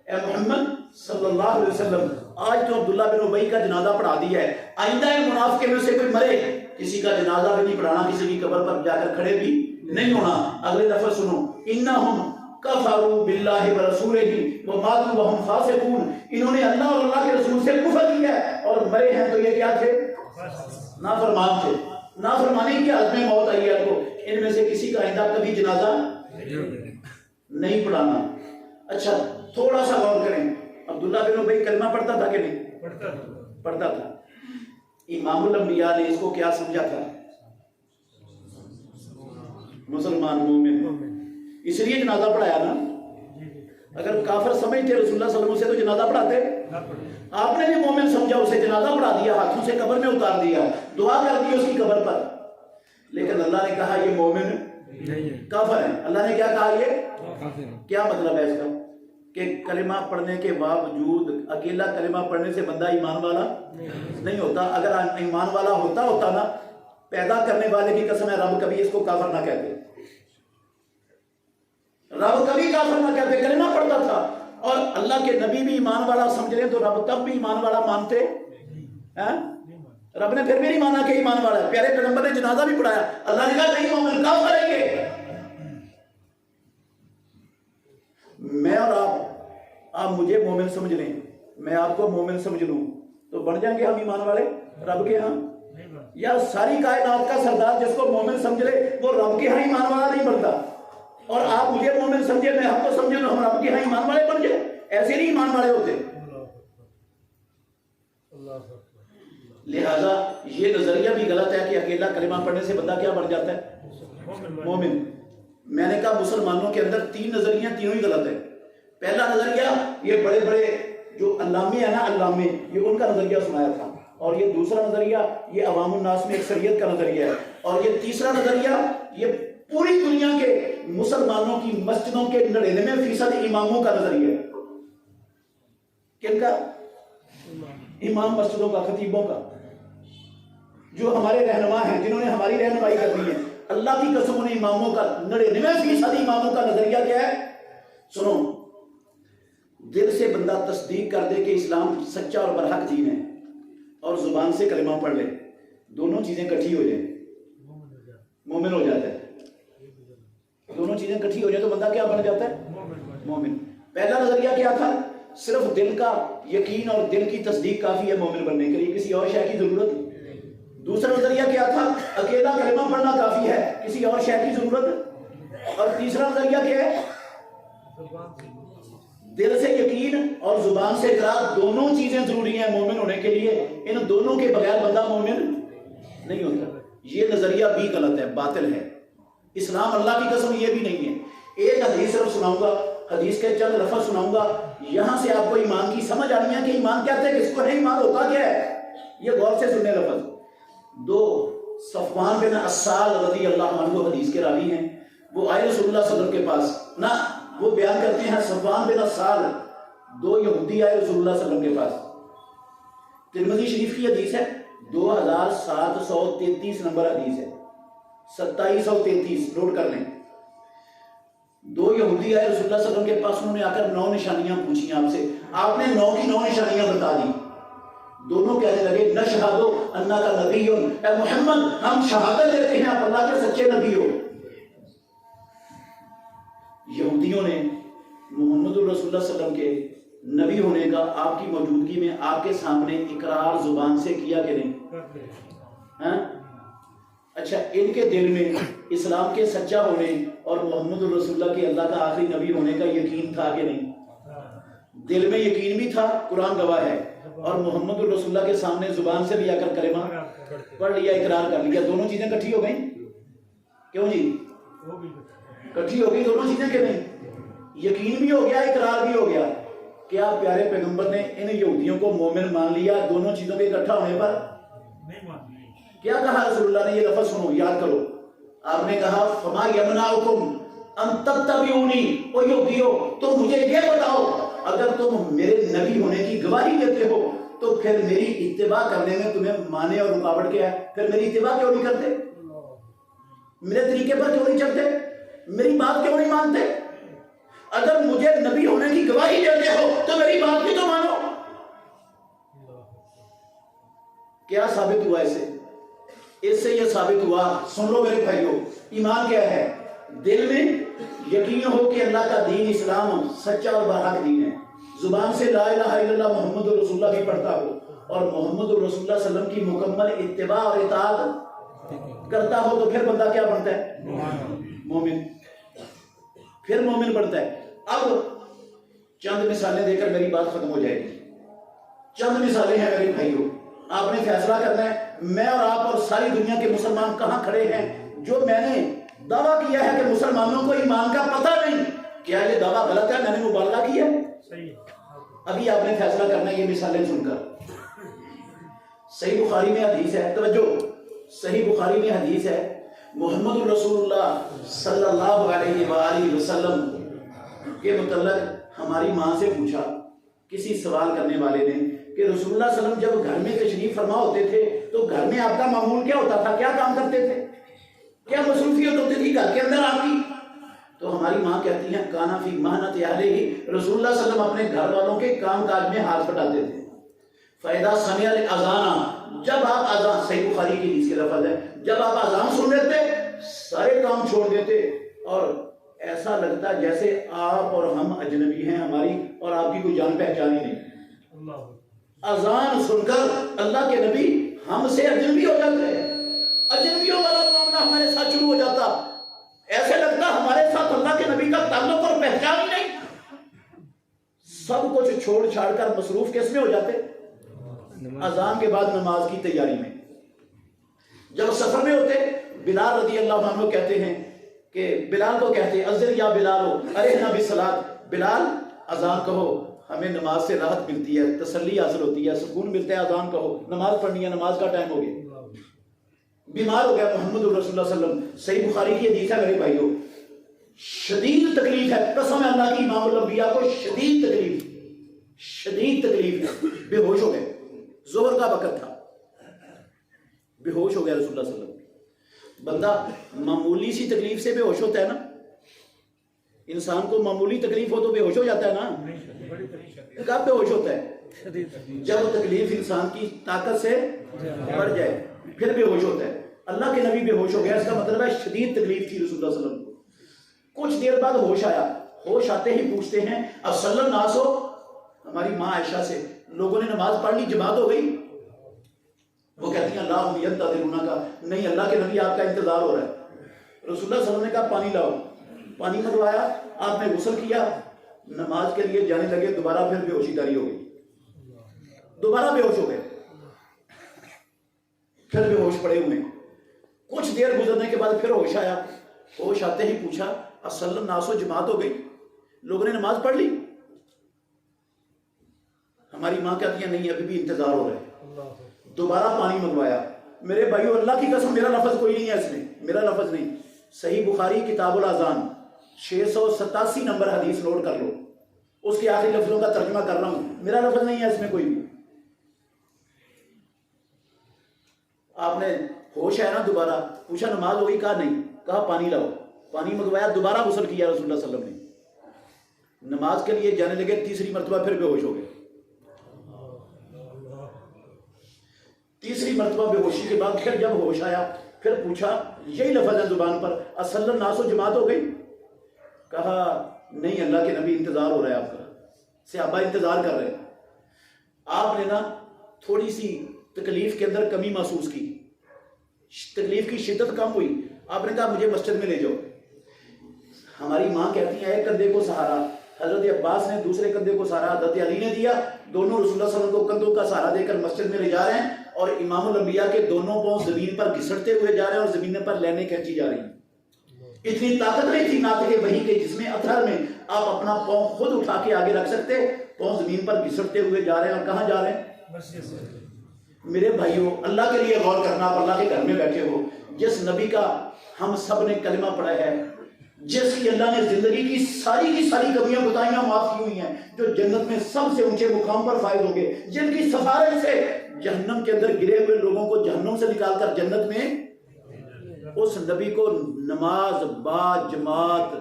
اے محمد صلی اللہ علیہ وسلم، آج تو عبداللہ بن ابی کا جنازہ پڑھا دیا ہے، آئندہ ان منافقین میں سے کوئی مرے کسی کا جنازہ بھی نہیں پڑھانا، کسی کی قبر پر جا کر کھڑے بھی نہیں ہونا. اگلے دفعہ سنو، اِنَّهُمْ کفروا باللہ ورسولہ وماتوا وهم فاسقون. انہوں نے اللہ اور اللہ کے رسول سے کفر کیا اور مرے ہیں تو یہ کیا تھے؟ نافرمان تھے. نافرمانی کی حالت میں موت آئی ہے کو. ان میں سے کسی کا آئندہ کبھی جنازہ نہیں پڑھانا. اچھا تھوڑا سا غور کریں، عبداللہ بن ابی کلمہ پڑھتا تھا کہ نہیں؟ پڑھتا تھا. امام الانبیاء نے اس کو کیا سمجھا تھا؟ مسلمان مومن، اس لیے جنازہ پڑھایا نا. اگر کافر سمجھتے رسول اللہ صلی اللہ علیہ وسلم سے تو جنازہ پڑھاتے. آپ نے بھی مومن سمجھا، اسے جنازہ پڑھا دیا، ہاتھوں سے قبر میں اتار دیا، دعا کر دی اس کی قبر پر. لیکن اللہ نے کہا یہ مومن کافر ہے. اللہ نے کیا کہا؟ یہ کیا مطلب ہے اس کا؟ کہ کلمہ پڑھنے کے باوجود اکیلا کلمہ پڑھنے سے بندہ ایمان والا نہیں ہوتا. اگر ایمان والا ہوتا نا، پیدا کرنے والے کی قسم ہے رب کبھی اس کو کافر نہ کہتے، رب کبھی کافر نہ کہتے. کلمہ پڑھتا تھا اور اللہ کے نبی بھی ایمان والا سمجھ لیں تو رب تب بھی ایمان والا مانتے ہیں؟ رب نے پھر بھی نہیں مانا کہ ایمان والا ہے. پیارے پیغمبر نے جنازہ بھی پڑھایا، اللہ نے کہا نہیں مومن کافر ہے یہ. میں اور آپ مجھے مومن سمجھ لیں، میں آپ کو مومن سمجھ لوں تو بن جائیں گے ہم ایمان والے رب کے ہاں؟ یا ساری کائنات کا سردار جس کو مومن سمجھ لے وہ رب کے ہاں ایمان والا نہیں بنتا؟ اور آپ مجھے مومن سمجھے، میں آپ کو سمجھے تو ہم رب کے ہاں ایمان والے بن جائے؟ ایسے نہیں ایمان والے ہوتے. لہذا یہ نظریہ بھی غلط ہے کہ اکیلا کلمہ پڑھنے سے بندہ کیا بن جاتا ہے؟ مومن. میں نے کہا مسلمانوں کے اندر 3 نظریہ تینوں ہی غلط ہے. پہلا نظریہ یہ بڑے بڑے جو علامے ہیں نا، علامے، یہ ان کا نظریہ سنایا تھا. اور یہ دوسرا نظریہ یہ عوام الناس میں اکثریت کا نظریہ ہے. اور یہ تیسرا نظریہ یہ پوری دنیا کے مسلمانوں کی مسجدوں کے 99% اماموں کا نظریہ ہے. کن کا؟ امام مسجدوں کا، خطیبوں کا، جو ہمارے رہنما ہیں، جنہوں نے ہماری رہنمائی کرنی ہے. اللہ کی قسم انہیں اماموں کا 99% اماموں کا نظریہ کیا ہے؟ سنو، دل سے بندہ تصدیق کر دے کہ اسلام سچا اور برحق دین ہے اور زبان سے کلمہ پڑھ لے، دونوں چیزیں کٹھی ہو جائیں مومن ہو جاتا ہے. دونوں چیزیں کٹھی ہو جائے تو بندہ کیا بن جاتا ہے؟ مومن. پہلا نظریہ کیا تھا؟ صرف دل کا یقین اور دل کی تصدیق کافی ہے مومن بننے کے لیے، کسی اور شے کی ضرورت. دوسرا نظریہ کیا تھا؟ اکیلا کلمہ پڑھنا کافی ہے، کسی اور شے کی ضرورت. اور تیسرا نظریہ کیا ہے؟ دل سے یقین اور زبان سے اقرار دونوں چیزیں ضروری ہیں مومن ہونے کے لیے. ان دونوں کے بغیر بندہ مومن نہیں ہوتا. یہ نظریہ بھی غلط ہے, باطل ہے. اسلام اللہ کی قسم یہ بھی نہیں ہے. ایک حدیث صرف سناؤں گا, حدیث کے چند لفظ سناؤں گا, یہاں سے آپ کو ایمان کی سمجھ آنی ہے کہ ایمان کیا ہے, کس کو ہے ایمان, ہوتا کیا ہے. یہ غور سے سننے لفظ. دو صفوان بن عسال رضی اللہ عنہ حدیث کے راوی ہیں. وہ آئے رسول اللہ صلی اللہ علیہ وسلم کے پاس نا, وہ بیان کرتے ہیں صفوان بن عسال, دو یہودی آئے رسول اللہ صلی اللہ علیہ وسلم کے پاس. ترمذی شریف کی حدیث ہے, 2733 نمبر حدیث ہے, 2733 نوٹ کر لیں. دو یہودی آئے رسول اللہ صلی اللہ علیہ وسلم کے پاس, انہوں نے آ کر 9 نشانیاں پوچھی آپ سے. آپ نے 9 کی 9 نشانیاں بتا دی. دونوں کہنے لگے نشہدو انک نبی, اے محمد ہم شہادت دیتے ہیں آپ اللہ کے سچے نبی ہو. یہودیوں نے محمد الرسول اللہ صلی اللہ علیہ وسلم کے نبی ہونے کا آپ کی موجودگی میں آپ کے سامنے اقرار زبان سے کیا کہ نہیں؟ ہاں؟ اچھا, ان کے دل میں اسلام کے سچا ہونے اور محمد الرسول اللہ کے اللہ کا آخری نبی ہونے کا یقین تھا کہ نہیں؟ دل میں یقین بھی تھا, قرآن گواہ ہے, اور محمد الرسول اللہ کے سامنے زبان سے بھی آ کر کلمہ پڑھ لیا, اقرار کر لیا. دونوں چیزیں کٹھی ہو گئیں. کیوں جی کٹھی ہو گئی دونوں چیزیں کہ نہیں؟ یقین بھی ہو گیا, اقرار بھی ہو گیا. کیا پیارے پیغمبر نے ان یہودیوں کو مومن مان لیا دونوں چیزوں کے اکٹھا ہونے پر؟ کیا کہا رسول اللہ نے؟ یہ لفظ سنو, یاد کرو. آپ نے کہا فما یمنعکم ان تتبعونی, او یہودیو تم مجھے یہ بتاؤ اگر تم میرے نبی ہونے کی گواہی دیتے ہو تو پھر میری اتباع کرنے میں تمہیں مانے اور رکاوٹ کیا ہے؟ پھر میری اتباع کیوں نہیں کرتے؟ میرے طریقے پر کیوں نہیں چلتے؟ میری بات کیوں نہیں مانتے؟ اگر مجھے نبی ہونے کی گواہی دیتے ہو تو میری بات بھی تو مانو. کیا ثابت ہوا اس سے یہ ثابت ہوا, سن لو میرے بھائیوں, ایمان کیا ہے؟ دل میں یقین ہو کہ اللہ کا دین اسلام سچا اور برحق دین ہے. زبان سے لا الہ الا اللہ محمد الرسول اللہ بھی پڑھتا ہو اور محمد الرسول اللہ صلی اللہ علیہ وسلم کی مکمل اتباع اور اطاعت کرتا ہو تو پھر بندہ کیا بنتا ہے؟ مومن. پھر مومن بنتا ہے. اب چند مثالیں دے کر میری بات ختم ہو جائے گی. چند مثالیں ہیں میرے بھائیوں, آپ نے فیصلہ کرنا ہے میں اور آپ اور ساری دنیا کے مسلمان کہاں کھڑے ہیں. جو میں نے دعویٰ کیا ہے کہ مسلمانوں کو ایمان کا پتہ نہیں, کیا یہ دعویٰ غلط ہے؟ میں نے مبالغہ کیا؟ ابھی آپ نے فیصلہ کرنا ہے یہ مثالیں سن کر. صحیح بخاری میں حدیث ہے, توجہ, صحیح بخاری میں حدیث ہے, محمد الرسول اللہ صلی اللہ علیہ وآلہ وسلم کے متعلق ہماری ماں سے پوچھا کسی سوال کرنے والے نے کہ رسول اللہ صلی اللہ علیہ وسلم جب گھر میں تشریف فرما ہوتے تھے تو گھر میں آپ کا معمول کیا ہوتا تھا, کیا کام کرتے تھے, کیا مصروفیت ہوتی تھی گھر کے اندر آپ کی؟ تو ہماری ماں کہتی ہیں کانا فی محنت اہلہ, رسول اللہ صلی اللہ علیہ وسلم اپنے گھر والوں کے کام کاج میں ہاتھ بٹاتے تھے. فَإِذَا سَمِعَ الْأَذَانَ, جب آپ اذان, صحیح بخاری کی حدیث کے لفظ ہے, جب آپ اذان سن لیتے سارے کام چھوڑ دیتے اور ایسا لگتا جیسے آپ اور ہم اجنبی ہیں, ہماری اور آپ کی کوئی جان پہچان ہی نہیں. اذان سن کر اللہ کے نبی ہم سے اجنبی ہو جاتے, اجنبیوں والا معاملہ ہمارے ساتھ شروع ہو جاتا, ایسے لگتا ہمارے ساتھ اللہ کے نبی کا تعلق اور پہچان ہی نہیں. سب کچھ چھوڑ چھاڑ کر مصروف کس میں ہو جاتے؟ اذان کے بعد نماز کی تیاری میں. جب سفر میں ہوتے بلال رضی اللہ عنہ کہتے ہیں کہ بلال کو کہتے اذن یا بلال ارحنا بالصلاۃ, بلال اذان کہو ہمیں نماز سے راحت ملتی ہے, تسلی حاصل ہوتی ہے, سکون ملتا ہے, اذان کہو نماز پڑھنی ہے, نماز کا ٹائم ہو گیا. بیمار ہو گیا محمد الرسول اللہ صلی اللہ علیہ وسلم, صحیح بخاری کی حدیث ہے میرے بھائیوں, شدید تکلیف ہے, قسم ہے اللہ کی, امام الانبیاء کو شدید تکلیف, شدید تکلیف ہے, بے ہوش ہو گئے, ظہر کا وقت تھا, بے ہوش ہو گیا رسول اللہ صلی اللہ علیہ وسلم. بندہ معمولی سی تکلیف سے بے ہوش ہوتا ہے نا, انسان کو معمولی تکلیف ہو تو بے ہوش ہو جاتا ہے نا, کب بے ہوش ہوتا ہے؟ جب تکلیف انسان کی طاقت سے بڑھ جائے پھر بے ہوش ہوتا ہے. اللہ کے نبی بے ہوش ہو گیا, اس کا مطلب ہے شدید تکلیف تھی رسول اللہ صلی اللہ علیہ وسلم کو. کچھ دیر بعد ہوش آیا, ہوش آتے ہی پوچھتے ہیں اب صلی اللہ الناس ہو, ہماری ماں عائشہ سے, لوگوں نے نماز پڑھ لی, جماعت ہو گئی. وہ کہتی ہیں اللہ ینتظرون کا, نہیں اللہ کے نبی آپ کا انتظار ہو رہا ہے. رسول اللہ صلی اللہ علیہ وسلم نے کہا پانی لاؤ, پانی منگوایا, آپ نے غسل کیا, نماز کے لیے جانے لگے، دوبارہ پھر بے ہوشی طاری ہو گئی، دوبارہ بے ہوش ہو گئے، پھر بے ہوش پڑے ہوئے. کچھ دیر گزرنے کے بعد پھر ہوش آیا. ہوش آتے ہی پوچھا اصل ناس و جماعت ہو گئی، لوگوں نے نماز پڑھ لی؟ ہماری ماں کہتی ہے نہیں ابھی بھی انتظار ہو رہا ہے. دوبارہ پانی منگوایا. میرے بھائیو اللہ کی قسم میرا لفظ کوئی نہیں ہے اس میں، میرا لفظ نہیں. صحیح بخاری کتاب الاذان 687 نمبر حدیث نوٹ کر لو، اس کے آخری لفظوں کا ترجمہ کر رہا ہوں، میرا لفظ نہیں ہے اس میں کوئی بھی. آپ نے ہوش ہے نا، دوبارہ پوچھا نماز ہو گئی؟ کہا نہیں. کہا پانی لاؤ. پانی منگوایا، دوبارہ غسل کیا رسول اللہ صلی اللہ علیہ وسلم نے. نماز کے لیے جانے لگے، تیسری مرتبہ پھر بے ہوش ہو گئے. تیسری مرتبہ بے ہوشی کے بعد پھر جب ہوش آیا پھر پوچھا، یہی لفظ ہے زبان پر، اصل الناس و جماعت ہو گئی؟ کہا نہیں اللہ کے نبی انتظار ہو رہا ہے آپ کا، صحابہ انتظار کر رہے ہیں. آپ نے نا تھوڑی سی تکلیف کے اندر کمی محسوس کی، تکلیف کی شدت کم ہوئی. آپ نے کہا مجھے مسجد میں لے جاؤ. ہماری ماں کہتی ہے ایک کندھے کو سہارا حضرت عباس نے، دوسرے کندھے کو سہارا حضرت علی نے دیا. دونوں رسول اللہ صلی اللہ علیہ وسلم کو کندھوں کا سہارا دے کر مسجد میں لے جا رہے ہیں، اور امام الانبیاء کے دونوں پاؤں زمین پر گھسٹتے ہوئے جا رہے ہیں اور زمین پر لینے کھینچی جا رہی ہیں. اتنی طاقت نہیں تھی ناطق وحی کے جس میں اطہر میں آپ اپنا پاؤں خود اٹھا کے آگے رکھ سکتے. پاؤں زمین پر گھسٹتے ہوئے جا رہے ہیں، اور کہاں جا رہے ہیں؟ میرے بھائیوں اللہ کے لیے غور کرنا. آپ اللہ کے گھر میں بیٹھے ہو، جس نبی کا ہم سب نے کلمہ پڑھا ہے، جس کی اللہ نے زندگی کی ساری کمیاں بتائیاں معاف کی ہوئی ہیں، جو جنت میں سب سے اونچے مقام پر فائز ہوں گے، جن کی سفارش سے جہنم کے اندر گرے ہوئے لوگوں کو جہنم سے نکال کر جنت میں، اس نبی کو نماز با جماعت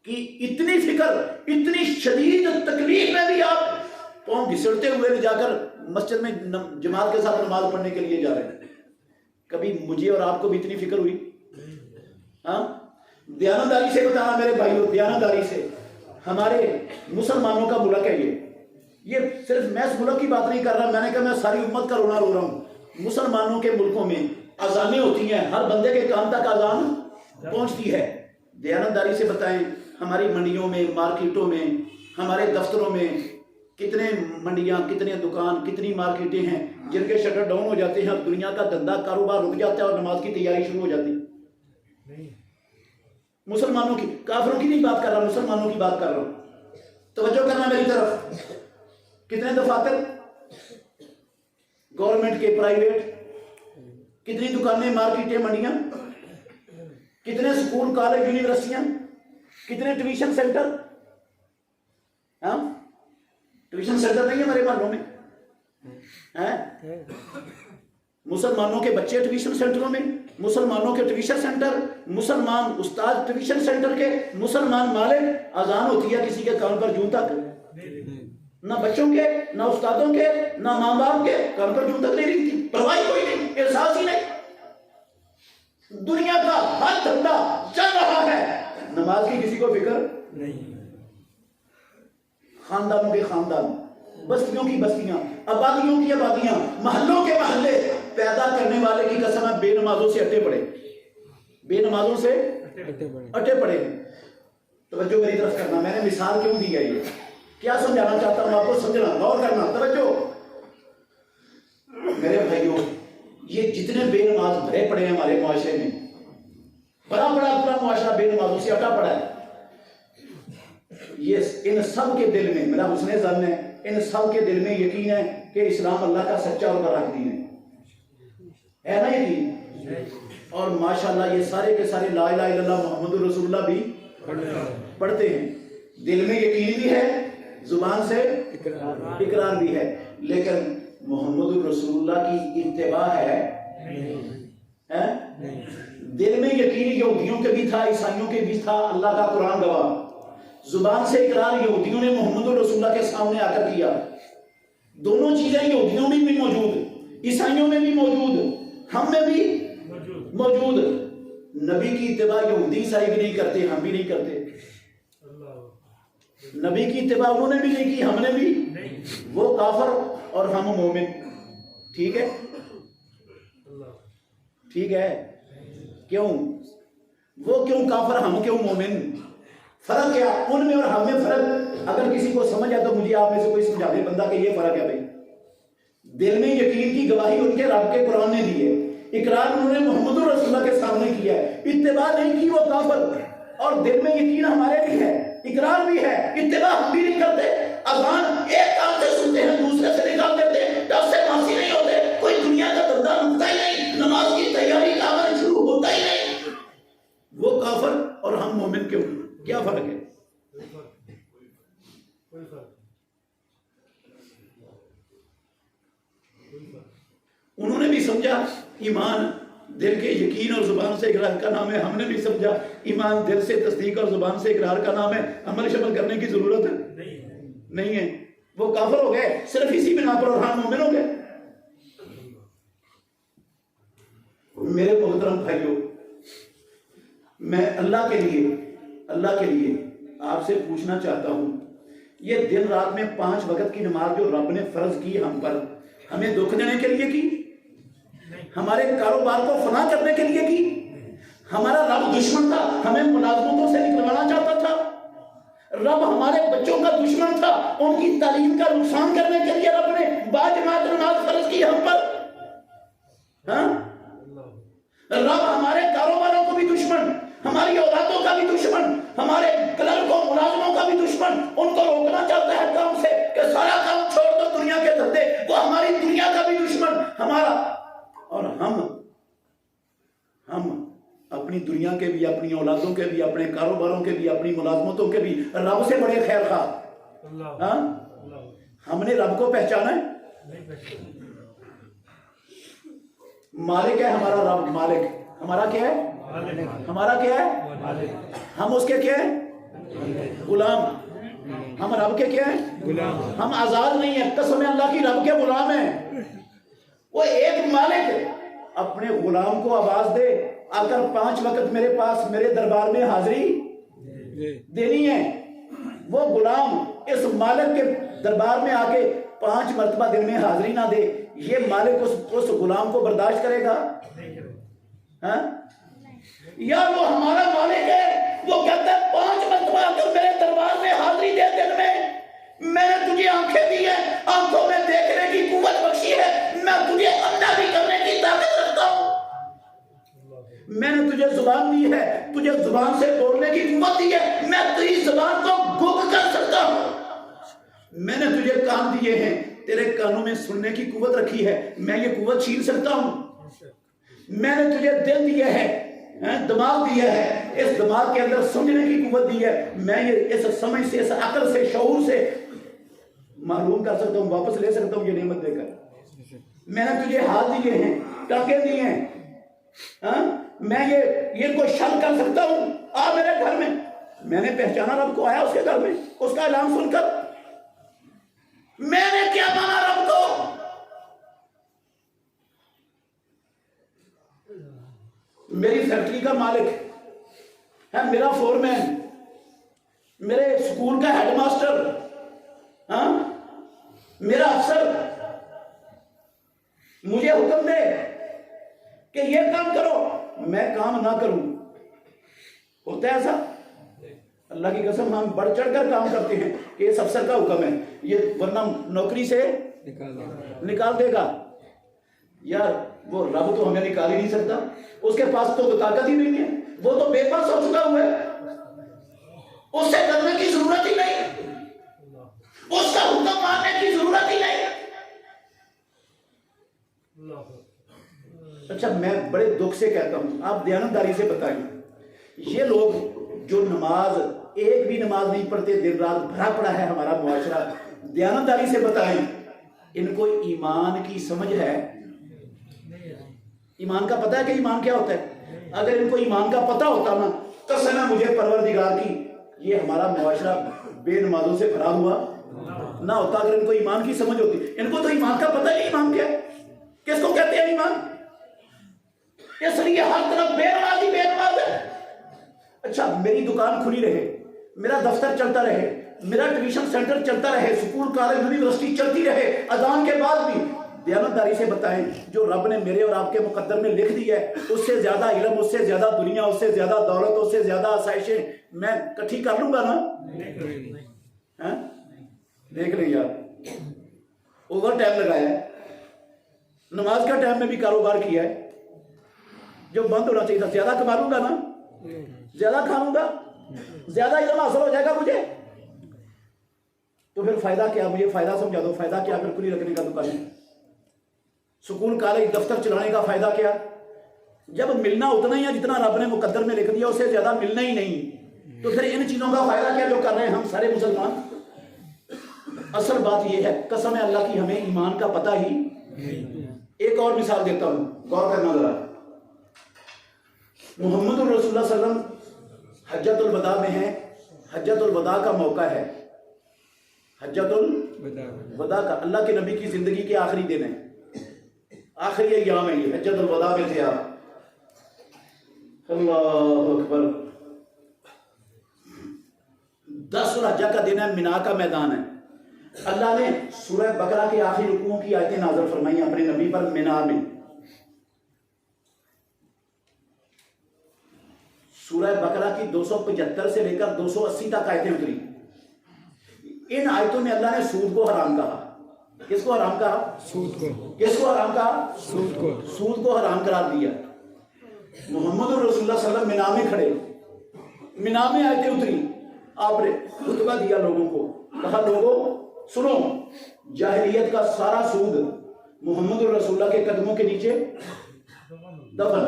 کی اتنی فکر، اتنی شدید تکلیف میں بھی آپ پاؤں گھسڑتے ہوئے لے جا کر مسجد میں جماعت کے ساتھ نماز پڑھنے کے لیے جا رہے ہیں. کبھی مجھے اور آپ کو بھی اتنی فکر ہوئی؟ ہاں، دیانتداری سے بتانا میرے بھائیوں، دیانتداری سے. ہمارے مسلمانوں کا ملک ہے یہ صرف میں اس ملک کی بات نہیں کر رہا، میں نے کہا میں ساری امت کا رونا رو رہا ہوں. مسلمانوں کے ملکوں میں اذانیں ہوتی ہیں، ہر بندے کے کان تک اذان پہنچتی ہے. دیانتداری سے بتائیں، ہماری منڈیوں میں، مارکیٹوں میں، ہمارے دفتروں میں کتنے منڈیاں، کتنے دکان، کتنی مارکیٹیں ہیں جن کے شٹر ڈاؤن ہو جاتے ہیں، اب دنیا کا دھندا کاروبار رک جاتا ہے اور نماز کی تیاری شروع ہو جاتی ہے. مسلمانوں کی، کافروں کی نہیں بات کر رہا، مسلمانوں کی بات کر رہا ہوں. توجہ کرنا میری طرف. کتنے دفاتر گورنمنٹ کے، پرائیویٹ، کتنی دکانیں، مارکیٹیں، منڈیاں، کتنے سکول، کالج، یونیورسٹیاں، کتنے ٹیوشن سینٹر. ہاں، ٹیوشن سینٹر نہیں ہے ہمارے محلوں میں؟ مسلمانوں کے بچے ٹیوشن سینٹروں میں، مسلمانوں کے ٹیوشن سینٹر، مسلمان استاد ٹیوشن سینٹر کے، مسلمان مالک. اذان ہوتی ہے کسی کے کان پر جوں تک، نہ بچوں کے، نہ استادوں کے، نہ ماں باپ کے کان پر جوں تک نہیں رہتی. پرواہ کوئی نہیں، احساس ہی نہیں. دنیا کا ہر دھندا چل رہا ہے، نماز کی کسی کو فکر نہیں. خاندانوں کے خاندان، بستیوں کی بستیاں، آبادیوں کی آبادیاں، محلوں کے محلے پیدا کرنے والے کی قسم ہے بے نمازوں سے اٹے پڑے، بے نمازوں سے اٹے پڑے. توجہ میری طرف کرنا. میں نے مثال کیوں دی ہے، یہ کیا سمجھانا چاہتا ہوں آپ کو، سمجھنا، غور کرنا، توجہ. میرے بھائیوں، یہ جتنے بے نماز بھرے پڑے ہیں ہمارے معاشرے میں، بڑا پورا معاشرہ بے نمازوں سے اٹا پڑا ہے. یہ ان سب کے دل میں، میرا حسن ظن ہے، ان سب کے دل میں یقین ہے کہ اسلام اللہ کا سچا اور برحق دین ہے نا یقین. اور ماشاءاللہ یہ سارے کے سارے لا الہ الا اللہ محمد رسول اللہ بھی پڑھتے ہیں. دل میں یقین بھی ہے، زبان سے اقرار بھی ہے، لیکن محمد رسول اللہ کی اتباع ہے. دل میں یقین یہودیوں کے بھی تھا، عیسائیوں کے بھی تھا، اللہ کا قرآن گواہ. زبان سے اقرار یہودیوں نے محمد رسول اللہ کے سامنے آ کر کیا. دونوں چیزیں یہودیوں میں بھی موجود، عیسائیوں میں بھی موجود، ہم میں بھی موجود. نبی کی اتباع یہودی عیسائی بھی نہیں کرتے، ہم بھی نہیں کرتے. نبی کی اتباع انہوں نے بھی نہیں کی، ہم نے بھی. وہ کافر اور ہم مومن. ٹھیک ہے، ٹھیک ہے. کیوں؟ وہ کیوں کافر، ہم کیوں مومن؟ فرق کیا ان میں اور ہم میں فرق اگر کسی کو سمجھ آئے تو مجھے آپ میں سے کوئی سمجھا دے بندہ کہ یہ فرق ہے بھائی. دل میں یقین کی گواہی ان کے رب کے قرآن نے دی ہے, اقرار انہوں نے محمد رسول اللہ کے سامنے کیا ہے, اتباع نہیں کی وہ کافر. اور دل میں یقین ہمارے بھی ہے, اقرار بھی ہے, اتباع ہم بھی نہیں کرتے. اذان ایک کان سے سنتے ہیں دوسرے سے نکال دیتے ہیں, ڈر سے ماسی نہیں ہوتے, کوئی دنیا کا دھندا رکتا ہی نہیں, نماز کی تیاری کا عمل شروع ہوتا ہی نہیں. وہ کافر اور ہم مومن کیوں, کیا فرق ہے؟ انہوں نے بھی سمجھا ایمان دل کے یقین اور زبان سے اقرار کا نام ہے, ہم نے بھی سمجھا ایمان دل سے تصدیق اور زبان سے اقرار کا نام ہے, عمل شمل کرنے کی ضرورت نہیں ہے. وہ کافر ہو گئے صرف اسی بنا پر اور ہم مومن ہو گئے. میرے محترم بھائیوں, میں اللہ کے لیے آپ سے پوچھنا چاہتا ہوں, یہ دن رات میں 5 وقت کی نماز جو رب نے فرض کی ہم پر, ہمیں دکھ دینے کے لیے کی, ہمارے کاروبار کو فنا کرنے کے لیے کی. ہمارا رب دشمن تھا, ہمیں ملازمتوں سے نکلوانا چاہتا تھا. رب ہمارے بچوں کا دشمن تھا, ان کی تعلیم کا نقصان کرنے کے لیے رب نے باجماعت نماز فرض کی ہم پر. ہاں, رب ہمارے کاروباروں کو بھی دشمن, ہماری اولادوں کا بھی دشمن, ہمارے کلرکوں ملازموں کا بھی دشمن, ان کو روکنا چاہتا ہے کام سے کہ سارا کام چھوڑ دو دنیا کے دھندے. وہ ہماری دنیا کا بھی دشمن ہمارا, اور ہم اپنی دنیا کے بھی, اپنی اولادوں کے بھی, اپنے کاروباروں کے بھی, اپنی ملازمتوں کے بھی رب سے بڑے خیر خواہ. ہاں, ہم نے رب کو پہچانا ہے. مالک ہے ہمارا رب, مالک ہمارا کیا ہے, ہمارا کیا ہے, ہم اس کے کیا ہیں, غلام. ہم رب کے کیا ہیں, غلام. ہم آزاد نہیں ہیں, قسم اللہ کی رب کے غلام ہیں. وہ ایک مالک اپنے غلام کو آواز دے آ کر 5 وقت میرے پاس میرے دربار میں حاضری دینی ہے. وہ غلام اس مالک کے دربار میں آ کے 5 مرتبہ دن میں حاضری نہ دے, یہ مالک اس غلام کو برداشت کرے گا؟ ہاں, یا وہ ہمارا مالک ہے, وہ کہتا ہے 5 مرتبہ آ کر میرے دربار میں حاضری دے دن میں نے تجھے آنکھیں دی ہیں, آنکھوں میں دیکھنے کی قوت بخشی ہے, میں تجھے اندھا بھی کرنے کی طاقت رکھتا ہوں, میں نے تجھے زبان دی ہے, تجھے زبان سے بولنے کی قوت دی ہے, میں تیری زبان کو گگ کر سکتا ہوں, میں نے تجھے کان دیے ہیں, تیرے کانوں میں سننے کی قوت رکھی ہے, میں یہ قوت چھین سکتا ہوں, میں نے تجھے دل دیا ہے, دماغ دیا ہے, اس دماغ کے اندر سمجھنے کی قوت دی ہے, میں یہ اس سمجھ سے, اس عقل سے, شعور سے معلوم کر سکتا ہوں, واپس لے سکتا ہوں یہ نعمت دے کر. میں نے تجھے ہاتھ دیے ہیں, ٹانکے دیے ہیں, میں یہ کو شل کر سکتا ہوں, آ میرے گھر میں. میں نے پہچانا رب کو, آیا اس کے گھر میں, اس کا اعلان سن کر میں نے کیا مانا رب کو. میری فیکٹری کا مالک ہے, میرا فورمین, میرے سکول کا ہیڈ ماسٹر, میرا افسر مجھے حکم دے کہ یہ کام کرو, میں کام نہ کروں. ہوتا ہے ایسا؟ اللہ کی قسم ہم بڑھ چڑھ کر کام کرتے ہیں کہ اس افسر کا حکم ہے, یہ ورنہ نوکری سے نکال دے گا. یار وہ رب تو ہمیں نکال ہی نہیں سکتا, اس کے پاس تو طاقت ہی نہیں ہے, وہ تو بے بس ہو چکا ہوا ہے, اس سے کرنے کی ضرورت ہی نہیں, اس کا حکم ماننے کی ضرورت ہی نہیں. اچھا, میں بڑے دکھ سے کہتا ہوں, آپ دیانتداری سے بتائیں, یہ لوگ جو نماز ایک بھی نماز نہیں پڑھتے, دن رات بھرا پڑا ہے ہمارا معاشرہ, دیانتداری سے بتائیں ان کو ایمان کی سمجھ ہے؟ ایمان کا پتہ ہے کہ ایمان کیا ہوتا ہے؟ اگر ان کو ایمان کا پتہ ہوتا نا, قسم ہے مجھے پروردگار کی, یہ ہمارا معاشرہ بے نمازوں سے بھرا ہوا نہ ہوتا. اگر ان کو ایمان کی سمجھ ہوتی, ان کو تو ایمان کا پتہ نہیں, ایمان کیا ہے, کس کو کہتے ہیں ایمان, اس لیے ہر طرف بے نمازی بے نماز ہے. اچھا, میری دکان کھلی رہے, میرا دفتر چلتا رہے, میرا ٹیوشن سینٹر چلتا رہے, سکول کالج یونیورسٹی چلتی رہے اذان کے بعد بھی, دیانتداری سے بتائیں جو رب نے میرے اور آپ کے مقدر میں لکھ دی ہے، اس سے زیادہ علم، اس سے زیادہ دنیا، اس سے زیادہ دولت، اس سے زیادہ آسائشیں میں کٹھی کر لوں گا نا؟ دیکھ لیں یار، اوور ٹائم لگایا ہے، نماز کا ٹائم میں بھی کاروبار کیا ہے جو بند ہونا چاہیے تھا. زیادہ کما لوں گا نا، زیادہ کھاؤں گا، زیادہ علم حاصل ہو جائے گا مجھے، تو پھر فائدہ کیا؟ مجھے فائدہ سمجھا دو. فائدہ کیا پھر کھلی رکھنے کا دکان ہے؟ سکول کالج دفتر چلانے کا فائدہ کیا؟ جب ملنا اتنا ہی ہے جتنا رب نے مقدر میں لکھ دیا، اس سے زیادہ ملنا ہی نہیں، تو پھر ان چیزوں کا فائدہ کیا جو کر رہے ہیں ہم سارے مسلمان؟ اصل بات یہ ہے، قسم ہے اللہ کی ہمیں ایمان کا پتہ ہی. ایک اور مثال دیتا ہوں، غور کرنا ذرا. محمد الرسول اللہ صلی اللہ علیہ وسلم حجۃ الوداع میں ہے، حجۃ الوداع کا موقع ہے، حجۃ الوداع کا، اللہ کے نبی کی زندگی کے آخری دن ہے، آخری ایام ہے، یہ حجۃ الوداع میں تھے آپ. اللہ اکبر. 10 الحجہ کا دن ہے، مینا کا میدان ہے. اللہ نے سورہ بقرہ کے آخری رکوعوں کی آیتیں نازل فرمائی اپنے نبی پر مینا میں. سورہ بقرہ کی 275 سے لے کر 280 تک آیتیں اتری. ان آیتوں میں اللہ نے سود کو حرام کہا. کس کو حرام کہا؟ سود کو. کس کو حرام کہا؟ سود کو. سود کو حرام قرار دیا. محمد الرسول اللہ صلی اللہ علیہ وسلم مینا میں کھڑے، مینا میں آیتیں اتری، آپ نے خطبہ دیا لوگوں کو، کہا لوگوں سنو، جاہلیت کا سارا سود محمد الرسول اللہ کے قدموں کے نیچے دفن.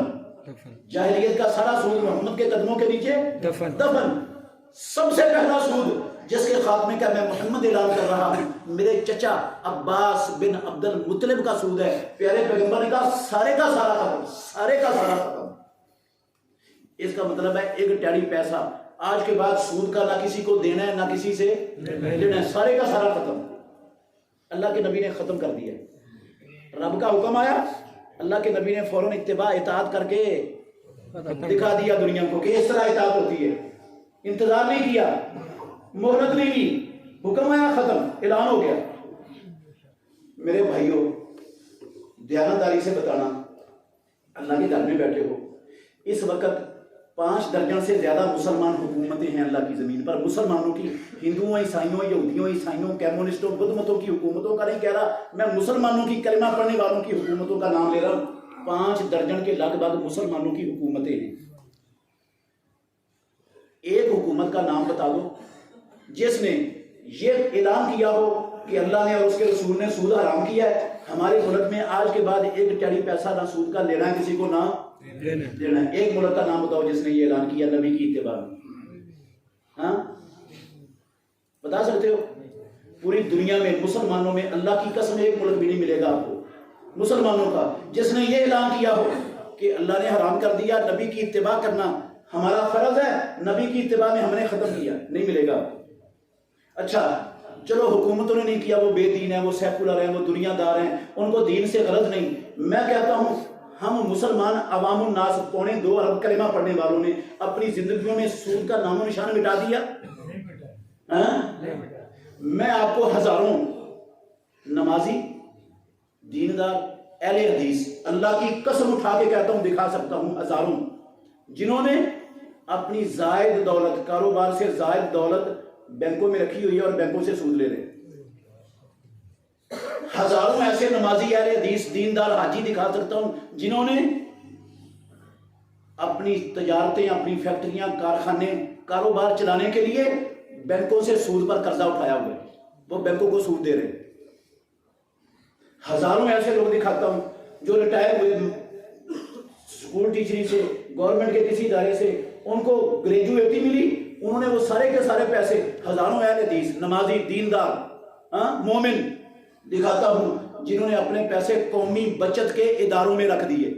جاہلیت کا سارا سود محمد کے قدموں کے نیچے دفن. سب سے پہلا سود جس کے خاتمے کا میں محمد اعلان کر رہا ہوں، میرے چچا عباس بن عبد المطلب کا سود ہے. پیارے پیغمبر نے کہا سارے کا سارا ختم، سارے کا سارا ختم. اس کا مطلب ہے ایک ٹیڑی پیسہ آج کے بعد سود کا نہ کسی کو دینا ہے نہ کسی سے لینا ہے، سارے کا سارا ختم. اللہ کے نبی نے ختم کر دیا. رب کا حکم آیا، اللہ کے نبی نے فوراً اتباع اطاعت کر کے دکھا دیا دنیا کو کہ اس طرح اطاعت ہوتی ہے. انتظار نہیں کیا، مہلت نہیں کی، حکم آیا، ختم، اعلان ہو گیا. میرے بھائیوں، دیانتداری سے بتانا، اللہ کے گھر میں بیٹھے ہو، اس وقت 5 درجن سے زیادہ مسلمان حکومتیں ہیں اللہ کی زمین پر. مسلمانوں کی، ہندوؤں، عیسائیوں، یہودیوں، عیسائیوں، کمیونسٹوں، بدھ متوں کی حکومتوں کا نہیں کہہ رہا میں، مسلمانوں کی، کلمہ پڑھنے والوں کی حکومتوں کا نام لے رہا ہوں. 5 درجن کے لگ بھگ مسلمانوں کی حکومتیں ہیں. ایک حکومت کا نام بتا دو جس نے یہ اعلان کیا ہو کہ اللہ نے اور اس کے رسول نے سود حرام کیا ہے. ہمارے ملک میں آج کے بعد ایک ٹیڑی پیسہ نہ سود کا لینا ہے، کسی کو نہ دینا ہے. ایک ملک کا نام بتاؤ جس نے یہ اعلان کیا نبی کی اتباع میں. ہاں بتا سکتے ہو؟ پوری دنیا میں مسلمانوں میں اللہ کی قسم ایک ملک بھی نہیں ملے گا آپ کو مسلمانوں کا جس نے یہ اعلان کیا ہو کہ اللہ نے حرام کر دیا، نبی کی اتباع کرنا ہمارا فرض ہے، نبی کی اتباع میں ہم نے ختم کیا. نہیں ملے گا. اچھا چلو حکومتوں نے نہیں کیا، وہ بے دین ہیں، وہ سیکولر ہیں، وہ دنیا دار ہیں، ان کو دین سے غرض نہیں. میں کہتا ہوں ہم مسلمان عوام الناس 2.25 ارب کلمہ پڑھنے والوں نے اپنی زندگیوں میں سود کا نام و نشان مٹا دیا. میں آپ کو ہزاروں نمازی، دیندار، اہل حدیث، اللہ کی قسم اٹھا کے کہتا ہوں، دکھا سکتا ہوں، ہزاروں جنہوں نے اپنی زائد دولت، کاروبار سے زائد دولت بینکوں میں رکھی ہوئی ہے اور بینکوں سے سود لے رہے ہیں. ہزاروں ایسے نمازی، اہل حدیث، دیندار، حاجی دکھا سکتا ہوں جنہوں نے اپنی تجارتیں، اپنی فیکٹریاں، کارخانے، کاروبار چلانے کے لیے بینکوں سے سود پر قرضہ اٹھایا ہوا ہے، وہ بینکوں کو سود دے رہے ہیں. ہزاروں ایسے لوگ دکھاتا ہوں جو ریٹائر ہوئے اسکول ٹیچری سے، گورنمنٹ کے کسی ادارے سے، ان کو گریجویٹی ملی، انہوں نے وہ سارے کے سارے پیسے، ہزاروں اہل حدیث، نمازی، دیندار، مومن دکھاتا ہوں جنہوں نے اپنے پیسے قومی بچت کے اداروں میں رکھ دیے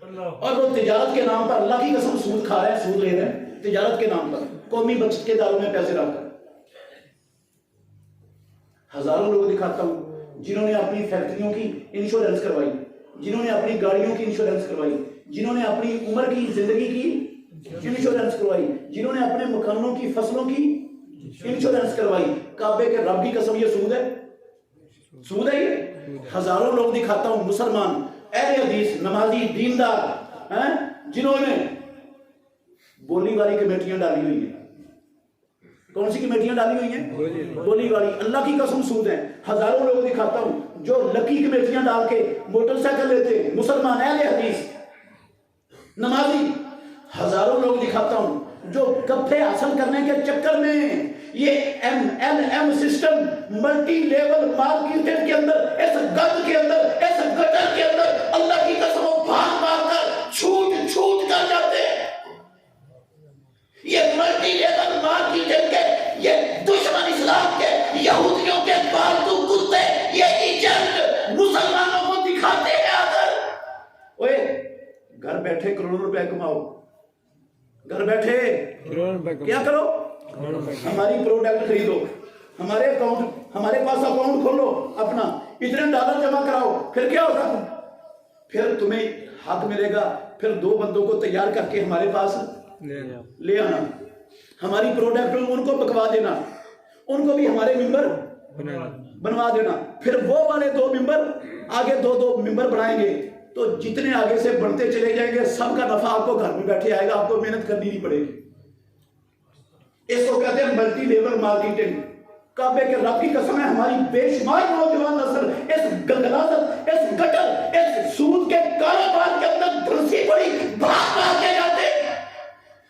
اور وہ تجارت کے نام پر اللہ کی قسم سود کھا رہے ہیں، سود لے رہے ہیں تجارت کے نام پر، قومی بچت کے اداروں میں پیسے رکھ کر. ہزاروں لوگ دکھاتا ہوں جنہوں نے اپنی فیکٹریوں کی انشورنس کروائی، جنہوں نے اپنی گاڑیوں کی انشورنس کروائی، جنہوں نے اپنی عمر کی، زندگی کی انشورنس کروائی، جنہوں نے اپنے مکانوں کی، فصلوں کی انشورنس کروائی. کعبے کے رب کی قسم یہ سود ہے. سود ہے یہ؟ ہزاروں لوگ دکھاتا ہوں مسلمان اہل حدیث نمازی دیندار جنہوں نے بولی والی کمیٹیاں ڈالی ہوئی ہیں. کون سی کمیٹیاں ڈالی ہوئی ہیں؟ بولی والی. اللہ کی قسم سود ہے. ہزاروں لوگ دکھاتا ہوں جو لکی کمیٹیاں ڈال کے موٹر سائیکل لیتے ہیں مسلمان اہل حدیث نمازی. ہزاروں لوگ دکھاتا ہوں جو گپے حاصل کرنے کے چکر میں یہ MLM system multi level marketing کے اندر اس گد کے اندر اس گٹر کے اندر اللہ کی قسم بھاگ بھاگ کر چھوٹ کر جاتے ہیں. یہ ملٹی لیول مارکیٹنگ کے یہ دشمن اسلام کے یہودیوں کے پالتو کتے یہ ایجنٹ مسلمانوں کو دکھاتے ہیں آ کر اوے گھر بیٹھے کروڑوں روپے کماؤ. گھر بیٹھے کیا کرو؟ ہماری پروڈکٹ خریدو, ہمارے پاس اکاؤنٹ کھولو اپنا, اتنے ڈالر جمع کراؤ. پھر کیا ہوگا؟ پھر تمہیں حق ملے گا. پھر 2 بندوں کو تیار کر کے ہمارے پاس لے آنا, ہماری پروڈکٹ ان کو بکوا دینا, ان کو بھی ہمارے ممبر بنوا دینا. پھر وہ والے 2 ممبر آگے 2 ممبر بنائیں گے تو جتنے آگے سے بڑھتے چلے جائیں گے سب کا نفع آپ کو گھر میں بیٹھے آئے گا. آپ کو محنت کرنی نہیں پڑے گی. اس کو کہتے ہیں ملٹی لیول مارکیٹنگ. کعبے کے رب کی قسم ہے ہماری بے شمار نوجوان نسل اس گلغلازت اس گٹر اس سود کے کاروبار کے اندر دھنسی پڑی بھاگ کے جاتے ہیں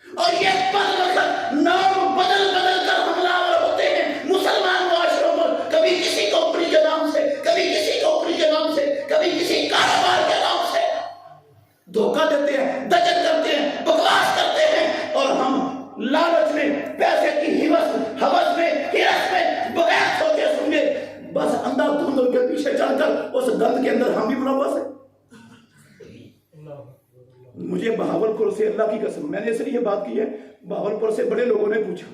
اور یہ پر وقت نام بدل کر حملہ ہوتے ہیں مسلمان معاشروں پر. کبھی کسی کمپنی کے نام سے, کبھی کسی کمپنی کے نام سے, کبھی کسی کاروبار کے نام سے دھوکہ دیتے ہیں, دجل کرتے ہیں, بکواس کرتے ہیں. اور ہم لالچ میں, پیسے کی ہوس میں, ہرس میں بغیر سوچے سمجھے بس اندھا دھند کے پیچھے چل کر اس گند کے اندر ہم بھی ملوث ہیں. مجھے بہاولپور سے اللہ کی قسم میں نے اس لیے بات کی ہے, بہاولپور سے بڑے لوگوں نے پوچھا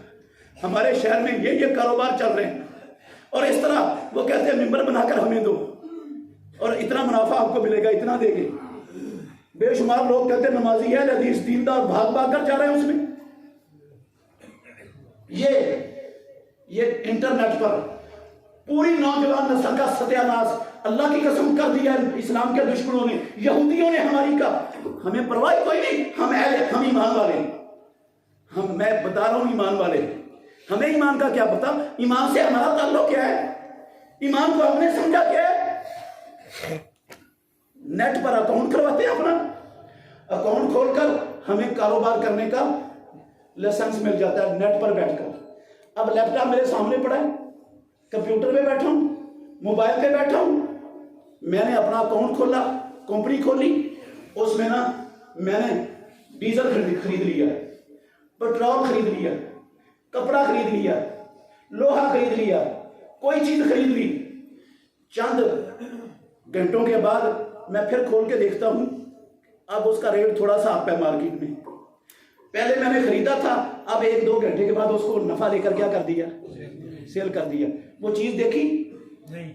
ہمارے شہر میں یہ کاروبار چل رہے ہیں اور اس طرح وہ کہتے ہیں ممبر بنا کر ہمیں دو اور اتنا منافع آپ کو ملے گا, اتنا دے گے. بے شمار لوگ کہتے ہیں نمازی ہے حدیث دیندار بھاگ کر جا رہے ہیں اس میں. یہ انٹرنیٹ پر پوری نوجوان نسل کا ستیہ ناش اللہ کی قسم کر دیا اسلام کے دشمنوں نے, یہودیوں نے ہماری کا. ہمیں پرواہ کوئی نہیں, ہم ایمان والے ہیں. میں بتا رہا ہوں ایمان والے. ہمیں ایمان کا کیا پتا, ایمان سے ہمارا تعلق کیا ہے, ایمان کو ہم نے سمجھا کیا ہے. نیٹ پر اکاؤنٹ کرواتے ہیں, اپنا اکاؤنٹ کھول کر ہمیں کاروبار کرنے کا لائسنس مل جاتا ہے نیٹ پر بیٹھ کر. اب لیپ ٹاپ میرے سامنے پڑا ہے, کمپیوٹر پہ بیٹھا ہوں, موبائل پہ بیٹھا ہوں, میں نے اپنا اکاؤنٹ کھولا, کمپنی کھولی, اس میں میں نے ڈیزل خرید لیا, پیٹرول خرید لیا, کپڑا خرید لیا, لوہا خرید لیا, کوئی چیز خرید لی. چند گھنٹوں کے بعد میں پھر کھول کے دیکھتا ہوں اب اس کا ریٹ تھوڑا سا اپ ہے مارکیٹ میں. پہلے میں نے خریدا تھا, اب 1-2 گھنٹے کے بعد اس کو نفع لے کر کیا کر دیا, سیل کر دیا. وہ چیز دیکھی نہیں,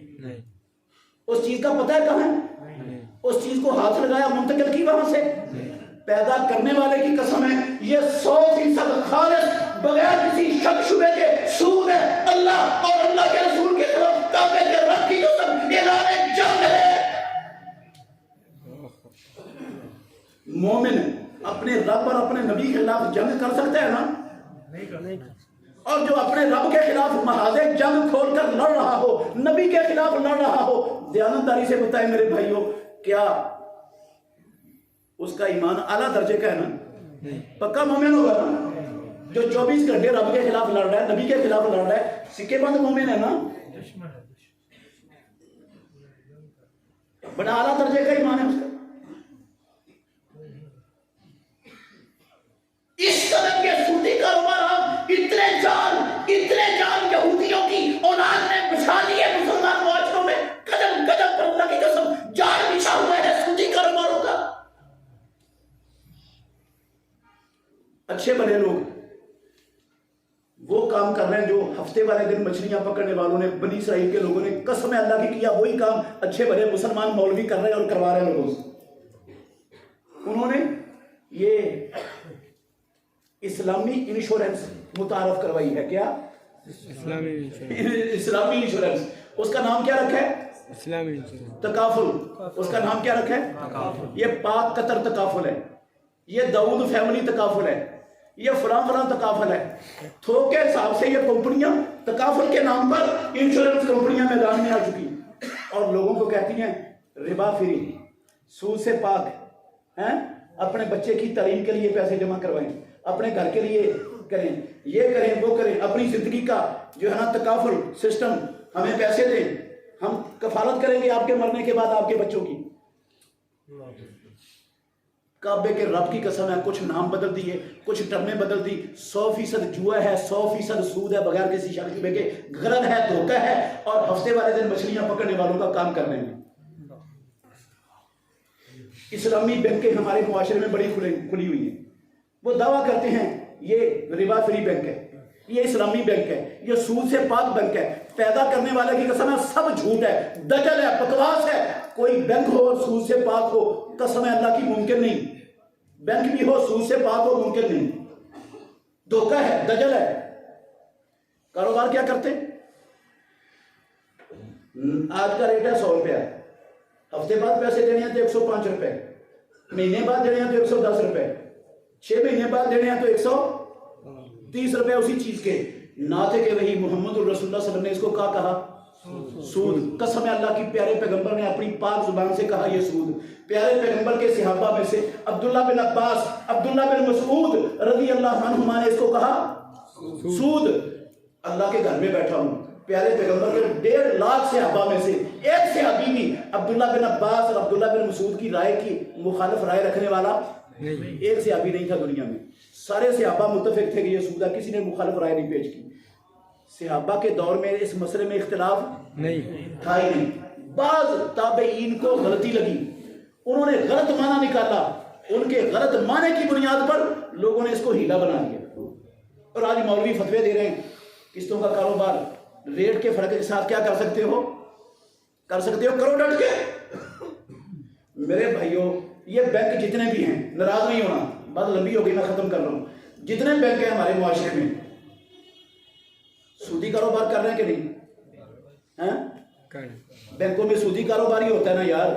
اس چیز کا پتہ ہے کہاں ہے, اس چیز کو ہاتھ لگایا منتقل کی وہاں سے. پیدا کرنے والے کی قسم ہے یہ 100% خالص بغیر کسی شک شبے کے سود ہے. اللہ اور اللہ کے رسول کی طرف کعبے کے رب کی قسم اعلان جنگ ہے. مومن اپنے رب اور اپنے نبی کے خلاف جنگ کر سکتا ہے نا, اور جو اپنے رب کے خلاف محاذ جنگ کھول کر لڑ رہا ہو, نبی کے خلاف لڑ رہا ہو, دیانتداری سے بتائیں میرے بھائیوں, کیا اس کا ایمان اعلیٰ درجے کا ہے نا؟ پکا مومن ہوگا نا. جو 24 گھنٹے رب کے خلاف لڑ رہا ہے, نبی کے خلاف لڑ رہا ہے, سکے بند مومن ہے نا, بڑا اعلیٰ درجے کا ایمان ہے اس کا. اس قدر کے سودی کاروبار اتنے جال یہودیوں کی اولاد نے بچھا لیے مسلمان معاشروں میں. قدم قدم پر اللہ کی قسم جال بچھا ہوا ہے سودی کاروباروں کا. اچھے بڑے لوگ وہ کام کر رہے ہیں جو ہفتے والے دن مچھلیاں پکڑنے والوں نے, بنی اسرائیل کے لوگوں نے قسم اللہ کی کیا, وہی کام اچھے بڑے مسلمان مولوی کر رہے ہیں اور کروا رہے ہیں لوگوں سے. انہوں نے یہ اسلامی انشورنس متعارف کروائی ہے. کیا اسلامی انشورنس؟ اس کا نام کیا رکھا ہے؟ اسلامی تکافل. اس کا نام کیا رکھا ہے؟ یہ پاک قطر تکافل ہے, یہ داؤد فیملی تکافل ہے, یہ فلاں فلاں تکافل ہے. تھوک کے حساب سے یہ کمپنیاں تکافل کے نام پر انشورنس کمپنیاں میدان میں آ چکی اور لوگوں کو کہتی ہیں ربا فری, سود سے پاک ہیں. اپنے بچے کی تعلیم کے لیے پیسے جمع کروائیں, اپنے گھر کے لیے کریں, یہ کریں وہ کریں, اپنی زندگی کا جو ہے نا تکافل سسٹم, ہمیں پیسے دیں, ہم کفالت کریں گے آپ کے مرنے کے بعد آپ کے بچوں کی. کعبے کے رب کی قسم ہے, کچھ نام بدل دیے, کچھ ٹرمیں بدل دی. 100% جوا ہے, 100% سود ہے بغیر کسی شک شبے کے, غرض ہے, دھوکہ ہے, اور ہفتے والے دن مچھلیاں پکڑنے والوں کا کام کر رہے ہیں. اسلامی بینکیں ہمارے معاشرے میں بڑی کھلی ہوئی ہیں. وہ دعویٰ کرتے ہیں یہ ربا فری بینک ہے, یہ اسلامی بینک ہے, یہ سود سے پاک بینک ہے. پیدا کرنے والے کی قسم ہے سب جھوٹ ہے, دجل ہے, بکواس ہے. کوئی بینک ہو اور سود سے پاک ہو, قسم ہے اللہ کی ممکن نہیں. بینک بھی ہو سود سے پاک ہو, ممکن نہیں. دھوکہ ہے, دجل ہے. کاروبار کیا کرتے؟ آج کا ریٹ ہے 100 روپیہ, ہفتے بعد پیسے دینے ہیں تو 105 روپے, مہینے بعد دینے ہیں تو 110 روپے, 6 مہینے بعد دینے ہیں تو 130 روپے اسی چیز کے. نہ تھے کہ وہی محمد الرسول اللہ صلی اللہ علیہ وسلم نے اس کو کہا سود. قسم اللہ کی, پیارے پیغمبر نے اپنی پاک زبان سے کہا یہ سود. پیارے پیغمبر کے صحابہ میں سے عبداللہ بن عباس, عبداللہ بن مسعود رضی اللہ عنہما نے اس کو کہا سود. اللہ کے گھر میں بیٹھا ہوں, پیارے پیغمبر کے 1.5 لاکھ صحابہ میں سے ایک صحابی بھی عبداللہ بن عباس اور عبداللہ بن مسعود کی رائے کی مخالف رائے رکھنے والا ایک صحابی نہیں تھا دنیا میں. سارے صحابہ متفق تھے کہ یہ سود ہے, کسی نے مخالف رائے نہیں پیش کی. صحابہ کے دور میں اس مسئلے میں اختلاف نہیں تھا ہی نہیں. بعض تابعین کو غلطی لگی, انہوں نے غلط معنی نکالا, ان کے غلط معنی کی بنیاد پر لوگوں نے اس کو ہیلا بنا دیا. اور آج مولوی فتوے دے رہے ہیں قسطوں کا کاروبار, ریٹ کے فرق کے ساتھ کیا کر سکتے ہو, کرو ڈٹ کے. میرے بھائیوں, یہ بینک جتنے بھی ہیں, ناراض نہیں ہونا, بات لمبی ہو گئی, میں ختم کر رہا ہوں. جتنے بینک ہیں ہمارے معاشرے میں سودی کاروبار کر رہے ہیں کہ نہیں؟ بینکوں میں سودی کاروبار ہی ہوتا ہے نا یار.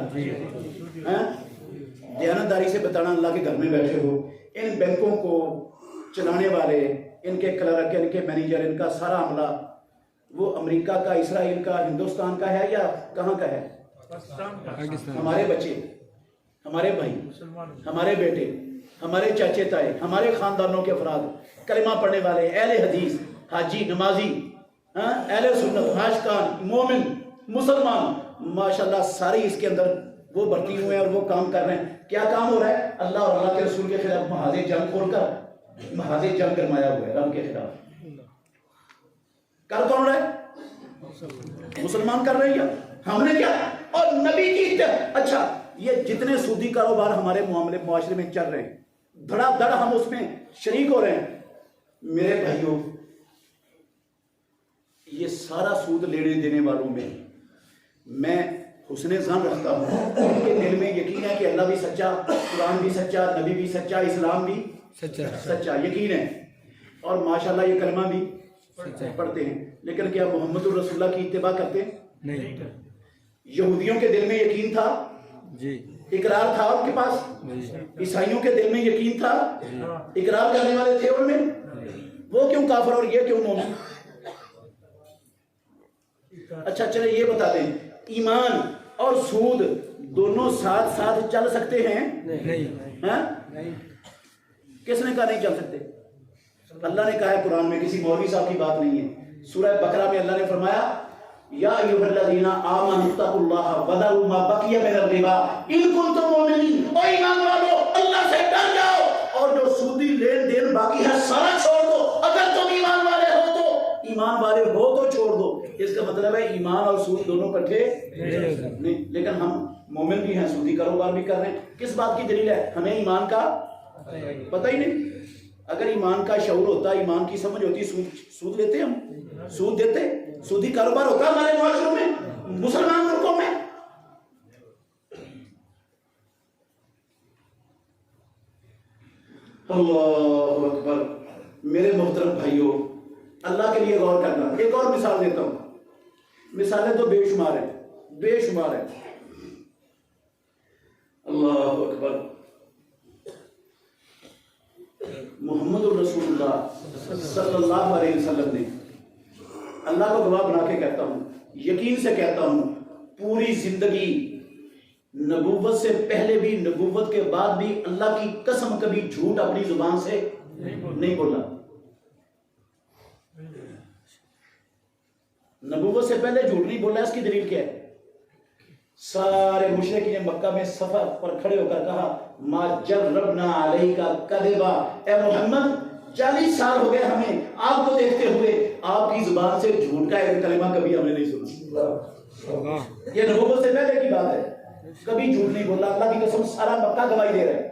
دیانتداری سے بتانا, اللہ کے گھر میں بیٹھے ہو. ان بینکوں کو چلانے والے, ان کے کلرک, ان کے مینیجر, ان کا سارا عملہ وہ امریکہ کا, اسرائیل کا, ہندوستان کا ہے یا کہاں کا ہے؟ ہمارے بچے, ہمارے بھائی, ہمارے بیٹے, ہمارے چاچے تائے, ہمارے خاندانوں کے افراد, کلمہ پڑھنے والے, اہل حدیث, حاجی, نمازی, اہل سنت, عاشقان, مومن, مسلمان, ماشاءاللہ ساری اس کے اندر وہ بھرتی ہوئے ہیں اور وہ کام کر رہے ہیں. کیا کام ہو رہا ہے؟ اللہ اور اللہ کے رسول کے خلاف محاذ جنگ کھول کر محاذ جنگ گرمایا ہوا ہے رب کے خلاف. کر کون رہا ہے؟ مسلمان کر رہے ہیں. ہم نے کیا؟ اور نبی کی اچھا, یہ جتنے سودی کاروبار ہمارے معاشرے میں چل رہے ہیں, دھڑا دھڑ ہم اس میں شریک ہو رہے ہیں. میرے بھائیوں, یہ سارا سود لینے دینے والوں میں حسن ظن رکھتا ہوں. ان کے دل میں یقین ہے کہ اللہ بھی سچا, قرآن بھی سچا, نبی بھی سچا, اسلام بھی سچا, یقین ہے. اور ماشاءاللہ یہ کلمہ بھی پڑھتے ہیں. لیکن کیا محمد الرسول اللہ کی اتباع کرتے ہیں؟ نہیں. یہودیوں کے دل میں یقین تھا, اقرار تھا ان کے پاس. عیسائیوں کے دل میں یقین تھا, اقرار کرنے والے تھے ان میں. وہ کیوں کافر اور یہ کیوں مومن؟ اچھا چلے یہ بتا دیں, ایمان اور سود دونوں ساتھ ساتھ چل سکتے ہیں؟ نہیں. کس نے کہا نہیں چل سکتے؟ اللہ نے کہا ہے قرآن میں, کسی مولوی صاحب کی بات نہیں ہے. سورہ بقرہ میں اللہ نے فرمایا یا ایھا الذین آمنوا اتقوا اللہ وذروا ما بقی من الربا ان کنتم مؤمنین. او ایمان والو, اللہ سے ڈر جاؤ اور جو سودی لین دین باقی ہے سارا چھوڑ دو. اگر تم ایمان والے ہو تو چھوڑ دو. اس کا مطلب ہے ایمان اور سود دونوں کٹھے نہیں. لیکن ہم مومن بھی ہیں, سودی کاروبار بھی کر رہے ہیں. کس بات کی دلیل ہے؟ ہمیں ایمان کا پتہ ہی نہیں. اگر ایمان کا شعور ہوتا, ایمان کی سمجھ ہوتی, سود لیتے ہم, سود دیتے, سودی کاروبار ہوتا ہمارے معاشروں میں, مسلمان ملکوں میں. اللہ اکبر. میرے محترم بھائیوں, اللہ کے لیے غور کرنا. ایک اور مثال دیتا ہوں. مثالیں تو بے شمار ہیں، بے شمار ہیں۔ اللہ اکبر۔ محمد الرسول اللہ صلی اللہ علیہ وسلم نے، اللہ کو گواہ بنا کے کہتا ہوں، یقین سے کہتا ہوں، پوری زندگی نبوت سے پہلے بھی نبوت کے بعد بھی اللہ کی قسم کبھی جھوٹ اپنی زبان سے نہیں بولا۔ نبوت سے پہلے جھوٹ نہیں بولا۔ اس کی دلیل کیا ہے؟ سارے مشرکین مکہ میں صفا پر کھڑے ہو کر کہا ما جربنا علیہ کا کذبا، اے محمد 40 سال ہو گئے ہمیں آپ کو دیکھتے ہوئے، آپ کی زبان سے جھوٹ کا ایک کلمہ کبھی ہم نے نہیں سنا۔ یہ نبوت سے پہلے کی بات ہے، کبھی جھوٹ نہیں بولا۔ اللہ کی قسم سارا مکہ گواہی دے رہا ہے،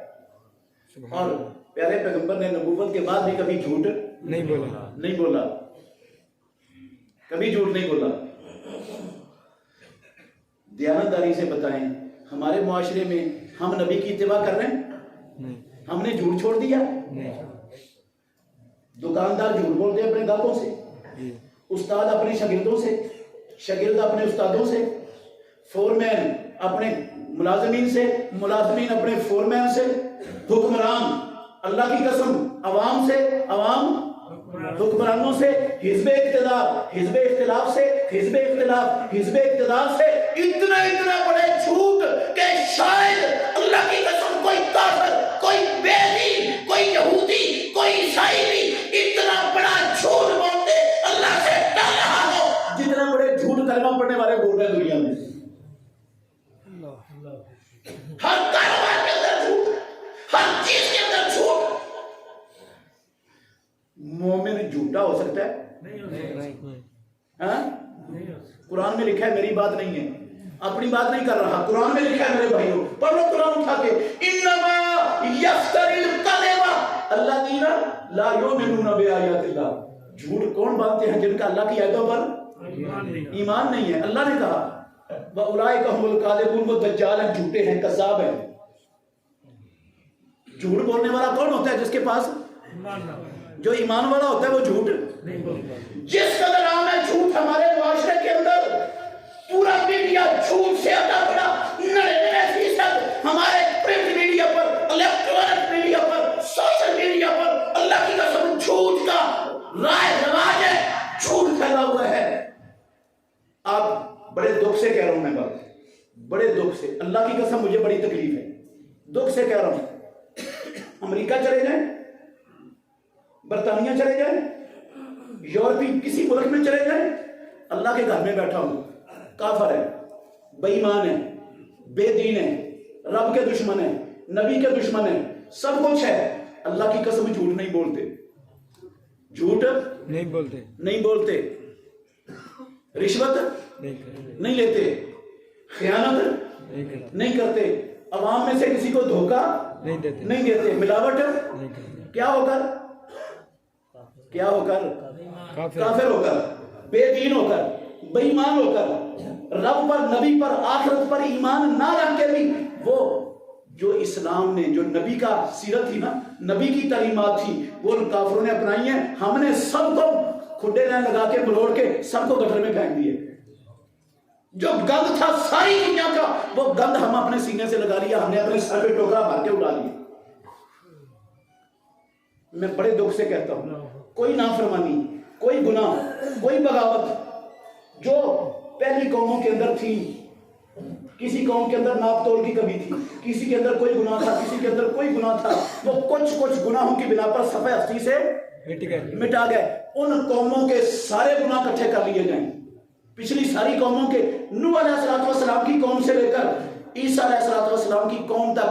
اور پیارے پیغمبر نے نبوت کے بعد بھی کبھی جھوٹ نہیں بولا، کبھی جھوٹ نہیں بولا۔ دیانتداری سے بتائیں، ہمارے معاشرے میں ہم نبی کی اتباع کر رہے ہیں؟ ہم نے جھوٹ چھوڑ دیا؟ دکاندار جھوٹ بولتے ہیں اپنے گاہکوں سے، استاد اپنے شاگردوں سے، شاگرد اپنے استادوں سے، فورمین اپنے ملازمین سے، ملازمین اپنے فورمین سے، حکمران اللہ کی قسم عوام سے، عوام حکمرانوں سے، حزب اقتدار حزب اختلاف سے، حزب اختلاف حزب اقتدار سے، اتنا بڑے جھوٹ کہ شاید اللہ کی قسم کوئی کافر، کوئی بے دین، کوئی یہودی، کوئی عیسائی بھی اتنا بڑا جھوٹ بولتے اللہ سے ڈر رہا ہو جتنا بڑے جھوٹ کلمہ پڑھنے والے بول رہے ہیں دنیا میں۔ ہر کاروبار کے اندر جھوٹ، ہر چیز کے اندر جھوٹ۔ مومن جھوٹا ہو سکتا ہے؟ قرآن میں لکھا ہے، میری بات نہیں ہے، اپنی بات نہیں کر رہا، قرآن میں لکھا ہے میرے بھائیوں، پڑھ لو قرآن اٹھا کے، انما یفتری الکذب الذین لا یؤمنون بآیات اللہ۔ جھوٹ کون باندھتے ہیں؟ جن کا اللہ کی آیتوں پر ایمان نہیں ہے۔ اللہ نے کہا وَأُولَٰئِکَ هُمُ الْكَاذِبُونَ، وہ دجال ہیں، جھوٹے ہیں، کذاب ہیں۔ جھوٹ بولنے والا کون ہوتا ہے؟ جس کے پاس جو ایمان والا ہوتا ہے وہ جھوٹ نہیں بولتا۔ جس قدر عام ہے جھوٹ ہمارے معاشرے کے اندر، پورا میڈیا جھوٹ سے اٹا پڑا، 99% ہمارے پرنٹ میڈیا پر، الیکٹرانک میڈیا پر، سوشل میڈیا پر اللہ کی قسم جھوٹ کا رائج رواج ہے، جھوٹ پھیلا ہوا ہے۔ آپ بڑے دکھ سے کہہ رہا ہوں میں بات، بڑے دکھ سے، اللہ کی قسم مجھے بڑی تکلیف ہے، دکھ سے کہہ رہا ہوں۔ امریکہ چلے جائیں، برطانیہ چلے جائیں، یورپی کسی ملک میں چلے جائیں، اللہ کے گھر میں بیٹھا ہوں، کافر ہے، بے ایمان ہے، بے دین ہے، رب کے دشمن ہے، نبی کے دشمن ہے، سب کچھ ہے، اللہ کی قسم جھوٹ نہیں بولتے، جھوٹ نہیں بولتے، رشوت نہیں لیتے، خیانت نہیں کرتے، عوام میں سے کسی کو دھوکہ نہیں دیتے، ملاوٹ کیا ہو کر کافر ہو کر، بے دین ہو کر، بے ایمان ہو کر، رب پر، نبی پر، آخرت پر ایمان نہ رکھ کے بھی وہ جو اسلام نے، جو نبی کا سیرت تھی نا، نبی کی تعلیمات تھی، وہ کافروں نے اپنائی ہیں۔ ہم نے سب کو کھڈے نہ لگا کے مروڑ کے سب کو گٹر میں پھینک دیے۔ جو گند تھا ساری دنیا کا، وہ گند ہم اپنے سینے سے لگا لیا، ہم نے اپنے سر پہ ٹوکرا بھر کے اڑا لیا۔ میں بڑے دکھ سے کہتا ہوں، کوئی نافرمانی، کوئی گناہ، کوئی بغاوت جو پہلی قوموں کے اندر تھی، کسی قوم کے اندر ناپ تول کی کمی تھی، کسی کے اندر کوئی گناہ تھا، کسی کے اندر کوئی گناہ تھا، وہ کچھ گناہوں کی بنا پر صفحہ ہستی سے مٹا گئے۔ ان قوموں کے سارے گناہ اکٹھے کر لیے جائیں، پچھلی ساری قوموں کے، نوح علیہ السلام کی قوم سے لے کر عیسیٰ علیہ السلام کی قوم تک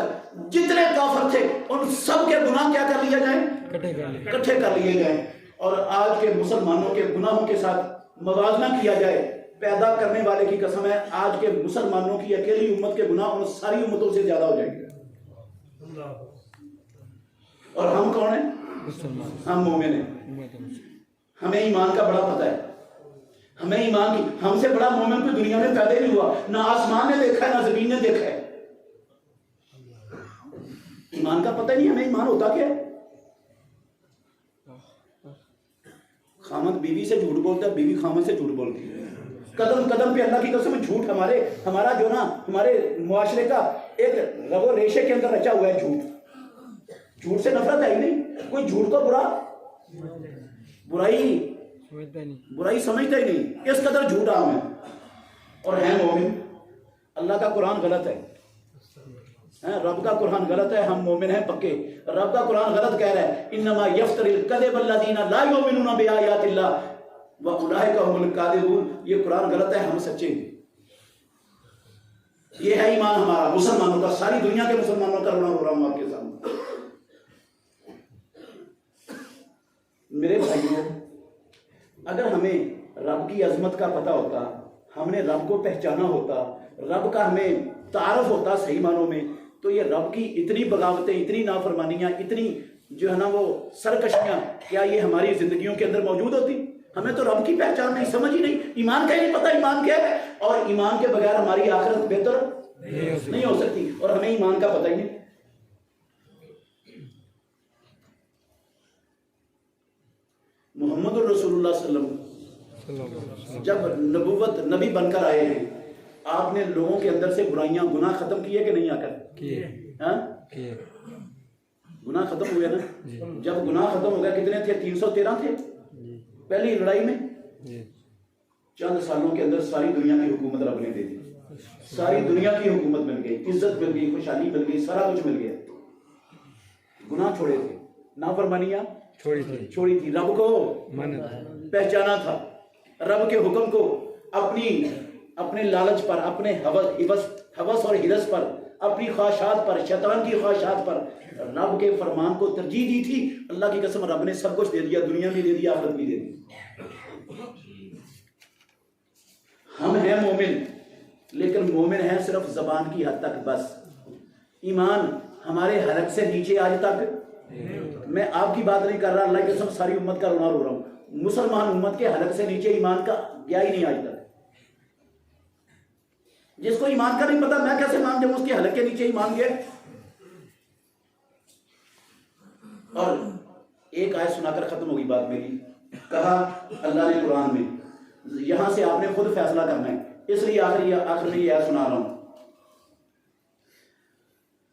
جتنے کافر تھے، ان سب کے گناہ کیا کر لیے جائیں؟ اکٹھے کر لیے جائیں، اور آج کے مسلمانوں کے گناہوں کے ساتھ موازنہ کیا جائے۔ پیدا کرنے والے کی قسم ہے، آج کے مسلمانوں کی اکیلی امت کے گناہ ان ساری امتوں سے زیادہ ہو جائیں گے۔ اور ہم کون ہیں؟ ہم مومن ہیں، ہمیں ایمان کا بڑا پتہ ہے، ہمیں ایمان کی، ہم سے بڑا مومن کوئی دنیا میں پیدا نہیں ہوا، نہ آسمان نے دیکھا ہے نہ زمین نے دیکھا ہے۔ ایمان کا پتہ نہیں ہمیں ایمان ہوتا کیا ہے؟ خامد بیوی سے جھوٹ بولتا ہے، بیوی خامد سے جھوٹ بولتی ہے، قدم قدم پہ اللہ کی قسم جھوٹ ہمارا جو نا ہمارے معاشرے کا ایک رگ و ریشے کے اندر رچا ہوا ہے جھوٹ سے نفرت ہے ہی نہیں. کوئی جھوٹ کو برائی سمجھتا ہی نہیں. اس قدر جھوٹ عام ہے. اور ہے مومن. اللہ کا قرآن غلط ہے, رب کا قرآن غلط ہے, ہم مومن ہیں پکے. رب کا قرآن غلط کہہ رہا ہے انما یفتری الکذب الذین لا یؤمنون بآیات اللہ واولئک هم الکاذبون. یہ قرآن غلط ہے, ہم سچے ہیں. یہ ہے ایمان ہمارا مسلمانوں کا, ساری دنیا کے مسلمانوں کا رونا رو رہا ہوں آپ کے سامنے. میرے بھائیوں, اگر ہمیں رب کی عظمت کا پتہ ہوتا, ہم نے رب کو پہچانا ہوتا, رب کا ہمیں تعارف ہوتا صحیح معنوں میں, تو یہ رب کی اتنی بغاوتیں, اتنی نافرمانیاں, اتنی جو ہے نا وہ سرکشیاں, کیا یہ ہماری زندگیوں کے اندر موجود ہوتی؟ ہمیں تو رب کی پہچان نہیں, سمجھ ہی نہیں, ایمان کا ہی نہیں پتہ ایمان کیا ہے. اور ایمان کے بغیر ہماری آخرت بہتر نہیں ہو سکتی, اور ہمیں ایمان کا پتہ ہی نہیں. محمد الرسول اللہ صلی اللہ علیہ وسلم جب نبوت نبی بن کر آئے ہیں, آپ نے لوگوں کے اندر سے برائیاں گناہ ختم کیے کہ نہیں؟ آ کر گناہ ختم ہوئے نا. جب گناہ ختم ہو گیا, کتنے تھے؟ 313 تھے پہلی لڑائی میں. چند سالوں کے اندر ساری دنیا کی حکومت رب نے دے دی. ساری دنیا کی حکومت مل گئی, عزت مل گئی, خوشحالی مل گئی, سارا کچھ مل گیا. گناہ چھوڑے تھے, نافرمانیاں چھوڑی تھی, رب کو پہچانا تھا, رب کے حکم کو اپنے لالچ پر, اپنے ہوس اور ہرس پر, اپنی خواہشات پر, شیطان کی خواہشات پر رب کے فرمان کو ترجیح دی تھی. اللہ کی قسم رب نے سب کچھ دے دیا, دنیا بھی دے دیا, آخرت بھی دے دی. ہم ہیں مومن, لیکن مومن ہیں صرف زبان کی حد تک بس. ایمان ہمارے حلق سے نیچے آج تک, میں آپ کی بات نہیں کر رہا, اللہ کی قسم ساری امت کا رونا رو رہا ہوں. مسلمان امت کے حلق سے نیچے ایمان کا گیا ہی نہیں آج تک. جس کو ایمان کا نہیں پتا, میں کیسے مان دوں اس کے حلق کے نیچے ایمان گیا. اور ایک آیت سنا کر ختم ہوگی بات میری. کہا اللہ نے قرآن میں, یہاں سے آپ نے خود فیصلہ کرنا ہے, اس لیے آخر میں یہ آیت سنا رہا ہوں.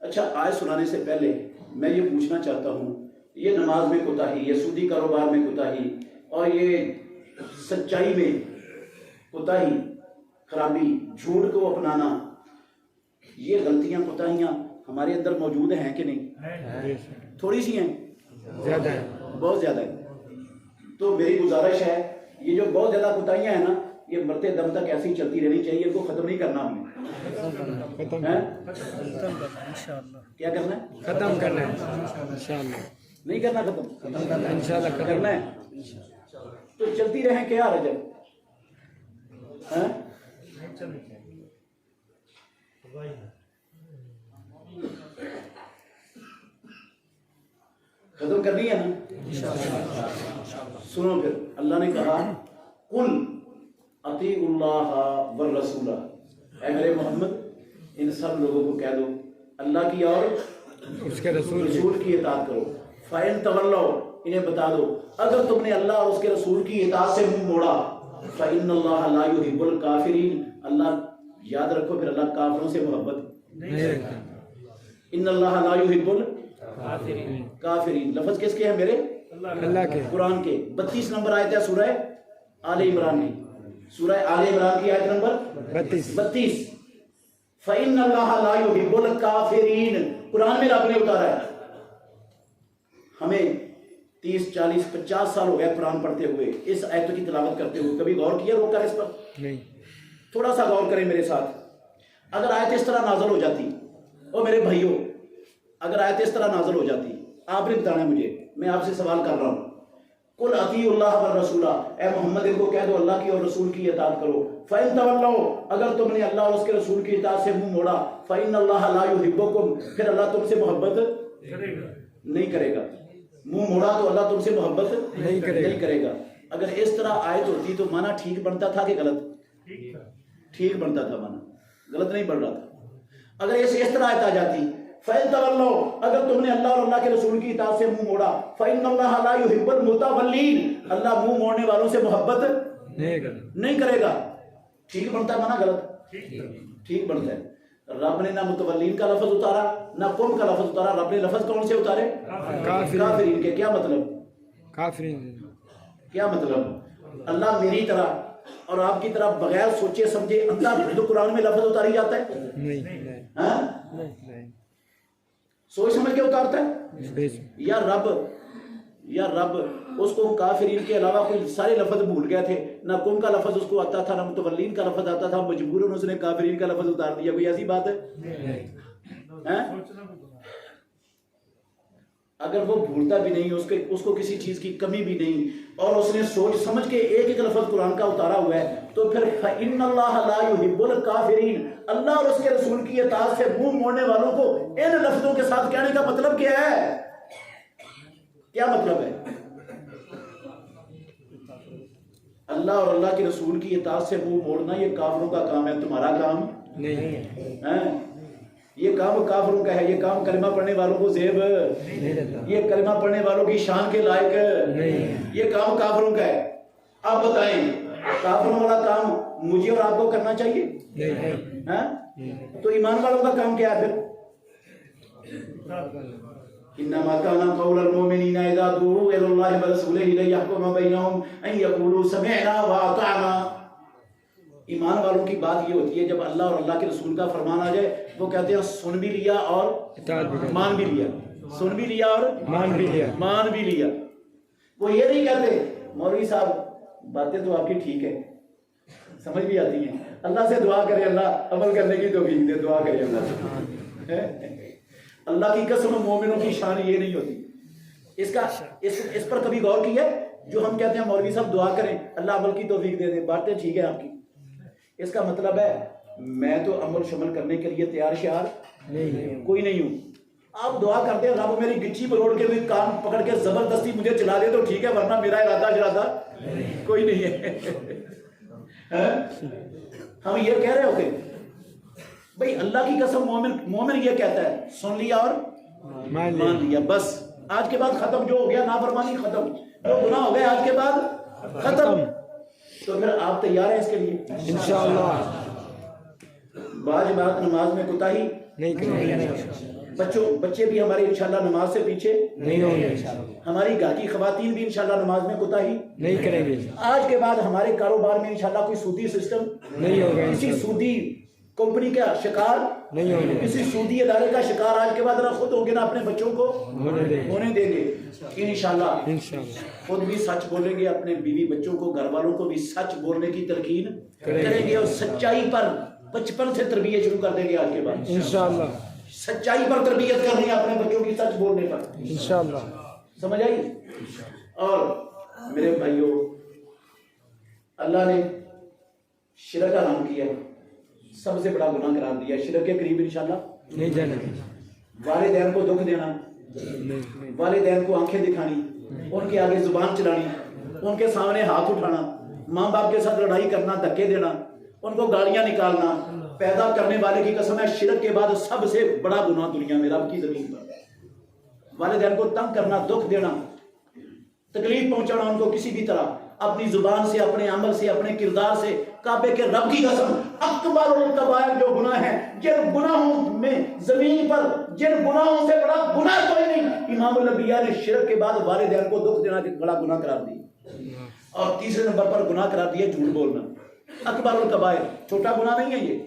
اچھا, آیت سنانے سے پہلے میں یہ پوچھنا چاہتا ہوں, یہ نماز میں کوتاہی, یہ سودی کاروبار میں کوتاہی, اور یہ سچائی میں کوتاہی, خرابی, جھوٹ کو اپنانا, یہ غلطیاں کوتاہیاں ہمارے اندر موجود ہیں کہ نہیں؟ تھوڑی سی ہیں, زیادہ ہے, بہت زیادہ ہے. تو میری گزارش ہے, یہ جو بہت زیادہ کوتاہیاں ہیں نا, یہ مرتے دم تک ایسی چلتی رہنی چاہیے, ان کو ختم نہیں کرنا ہمیں. کیا کرنا ہے؟ ختم کرنا ہے انشاءاللہ. نہیں کرنا ختم, انشاءاللہ کرنا ہے. تو چلتی رہیں, کیا حرج ہے؟ ختم کرنی ہے نا. سنو پھر, اللہ نے کہا قل اطیعوا اللہ والرسول, اے میرے محمد ان سب لوگوں کو کہہ دو اللہ کی اور اس کے رسول کی اطاعت کرو. فَإِن تَوَلَّوْا, انہیں بتا دو اگر تم نے اللہ اور اس کے رسول کی اطاعت سے منہ موڑا, فَإِنَّ اللَّهَ لَا يُحِبُّ الْكَافِرِينَ, اللہ یاد رکھو پھر اللہ کافروں سے محبت نہیں رکھتا. ان اللہ لا يحب الکافرین, لفظ کس کے ہیں میرے؟ اللہ کے. قرآن کے 32 نمبر آیت ہے سورہ آل عمران کی, سورہ آل عمران کی آیت نمبر 32. فَإِنَّ اللَّهَ لَا يُحِبُّ الْكَافِرِينَ, قرآن میں رب نے اتارا ہے. ہمیں 30 40 50 سال ہو گیا قرآن پڑھتے ہوئے, اس آیت کی تلاوت کرتے ہوئے, کبھی غور کیا روک کر اس پر؟ نہیں. تھوڑا سا غور کریں میرے ساتھ. اگر آیت اس طرح نازل ہو جاتی, او میرے بھائیوں, اگر آیت اس طرح نازل ہو جاتی, آپ نے بتانا ہے مجھے, میں آپ سے سوال کر رہا ہوں, قل اطیعوا اللہ والرسول, اے محمد ان کو کہہ دو اللہ کی اور رسول کی اطاعت کرو. فَإِن تَوَلَّوْا, اگر تم نے اللہ اور اس کے رسول کی اطاعت سے منہ موڑا, فَإِنَّ اللَّهَ لَا يُحِبُّكُمْ, پھر اللہ تم سے محبت نہیں کرے گا. منہ موڑا تو اللہ تم سے محبت نہیں کرے گا. اگر اس طرح آیت ہوتی تو معنی ٹھیک بنتا تھا کہ غلط؟ ٹھیک بنتا تھا معنی, غلط نہیں بن رہا تھا. اگر اس طرح آیت آ جاتی, فَإِن تَوَلَّوْا, اگر تم نے اللہ اور اللہ کے رسول کی اطاعت سے منہ موڑا, فَإِنَّ اللَّهَ لَا يُحِبُّ الْمُتَوَلِّينَ, اللہ منہ موڑنے والوں سے محبت نہیں کرے گا. ٹھیک بنتا ہے مانا غلط؟ ٹھیک بنتا ہے. رب نے نہ متولین کا لفظ اتارا نہ قوم کا لفظ اتارا. رب نے لفظ کون سے اتارے؟ کافرین کے. کیا مطلب؟ کافرین. کیا مطلب؟ اللہ میری طرح اور آپ کی طرح بغیر سوچے سمجھے اللہ تو قرآن میں لفظ اتاری جاتا ہے؟ نہیں. ہاں سوچ سمجھ کے اتارتا ہے. یا رب اس کو کافرین کے علاوہ کوئی سارے لفظ بھول گئے تھے. نہ قوم کا لفظ اس کو آتا تھا نہ متولین کا لفظ آتا تھا. مجبوراً اس نے کافرین کا لفظ اتار دیا. کوئی ایسی بات ہے؟ اگر وہ بھولتا بھی نہیں, اس کو کسی چیز کی کمی بھی نہیں, اور اس نے سوچ سمجھ کے ایک ایک لفظ قرآن کا اتارا ہوا ہے, تو پھر فَإِنَّ اللَّهَ لَا يُحِبُّ الْكَافِرِينَ, اللہ اور اس کے رسول کی اطاعت سے منہ موڑنے والوں کو ان لفظوں کے ساتھ کہنے کا مطلب کیا ہے؟ کیا مطلب ہے؟ اللہ اور اللہ کے رسول کی اطاعت سے منہ موڑنا یہ کافروں کا کام ہے, تمہارا کام نہیں. یہ کام کافروں کا ہے. یہ کام کلمہ پڑھنے والوں کو زیب نہیں, یہ کلمہ پڑھنے والوں کی شان کے لائق نہیں. یہ کام کافروں کا ہے. آپ بتائیں کافروں والا کام مجھے اور آپ کو کرنا چاہیے؟ تو ایمان والوں کا کام کیا ہے پھر؟ انما كان قول المؤمنين اذا دعوا الى الله ورسوله ليحكم بينهم ان يقولوا سمعنا واطعنا. ایمان والوں کی بات یہ ہوتی ہے جب اللہ اور اللہ کے رسول کا فرمان آ جائے وہ کہتے ہیں سن بھی لیا اور مان بھی لیا. سن بھی لیا اور مان بھی لیا. وہ یہ نہیں کہتے مولوی صاحب باتیں تو آپ کی ٹھیک ہے, سمجھ بھی آتی ہیں, اللہ سے دعا کرے اللہ عمل کرنے کی توفیق دے. دعا کرے اللہ سے. اللہ کی قسم مومنوں کی شان یہ نہیں ہوتی. اس پر کبھی غور کیا جو ہم کہتے ہیں مولوی صاحب دعا کریں اللہ عمل کی توفیق دے دیں. باتیں ٹھیک ہے آپ کی, اس کا مطلب ہے میں تو عمل شمل کرنے کے لیے تیار شیار کوئی نہیں ہوں. آپ دعا کرتے ہیں رب میری گچھی بروڑ کے بھی کام پکڑ کے زبردستی مجھے چلا دے تو ٹھیک ہے, ورنہ میرا ارادہ کوئی نہیں ہے. ہم یہ کہہ رہے ہوتے بھئی اللہ کی قسم مومن یہ کہتا ہے سن لیا اور مان لیا, بس آج کے بعد ختم. جو ہو گیا نافرمانی ختم, جو گناہ ہو گیا آج کے بعد ختم. تو پھر آپ تیار ہیں اس کے لیے انشاءاللہ؟ بعض بات نماز میں کوتاہی نہیں کریں گے. بچے بھی ہمارے انشاءاللہ نماز سے پیچھے نہیں ہوں گے. ہماری گھر کی خواتین بھی انشاءاللہ نماز میں کوتاہی نہیں کریں گے. آج کے بعد ہمارے کاروبار میں انشاءاللہ کوئی سودی سسٹم نہیں ہوگا, کسی سودی کمپنی کا شکار نہیں ہوگا, کسی سودی ادارے کا شکار آج کے بعد نہ خود ہوگے نہ اپنے بچوں کو ہونے دیں گے انشاءاللہ. خود بھی سچ بولیں گے, اپنے بیوی بچوں کو گھر والوں کو بھی سچ بولنے کی تلقین کریں گے, اور سچائی پر بچپن سے تربیت شروع کر دیں گے. آج کے بعد انشاءاللہ سچائی پر تربیت کرنی ہے اپنے بچوں کی, سچ بولنے پر انشاءاللہ. سمجھ آئی؟ اور میرے بھائیوں اللہ نے شرک کا نام کیا, سب سے بڑا گناہ قرار دیا. شرک کے قریب انشاءاللہ نہیں جانا. والدین کو دکھ دینا, والدین کو آنکھیں دکھانی, ان کے آگے زبان چلانی, ان کے سامنے ہاتھ اٹھانا, ماں باپ کے ساتھ لڑائی کرنا, دھکے دینا, ان کو گالیاں نکالنا, پیدا کرنے والے کی قسم ہے شرک کے بعد سب سے بڑا گناہ دنیا میں رب کی زمین پر. والدین کو تنگ کرنا, دکھ دینا, تکلیف پہنچانا ان کو کسی بھی طرح, اپنی زبان سے, اپنے عمل سے, اپنے کردار سے. کعبے کے رب کی قسم اکبر الکبائر جو گناہ ہیں, جن گناہوں میں زمین پر جن گناہوں سے بڑا گناہ کوئی نہیں, امام الانبیاء نے شرک کے بعد والدین کو دکھ دینا بڑا گناہ قرار دیا. اور تیسرے نمبر پر گناہ قرار دیا جھوٹ بولنا. اکبر الکبائر, چھوٹا گناہ نہیں ہے یہ,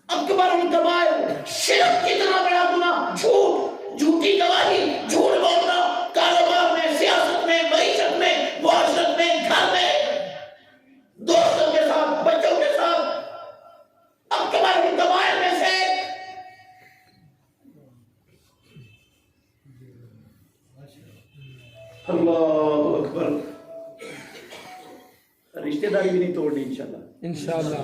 اکبر الکبائر, شرک کتنا بڑا گناہ. جھوٹ, جھوٹی گواہی, جھوٹ بولنا, کاروبار میں, سیاست میں, معیشت میں, معاشرت میں, گھر میں, دوستوں کے ساتھ, بچوں کے ساتھ. اکبر الکبائر میں سے اللہ اکبر. رشتہ داری بھی نہیں توڑنی انشاءاللہ.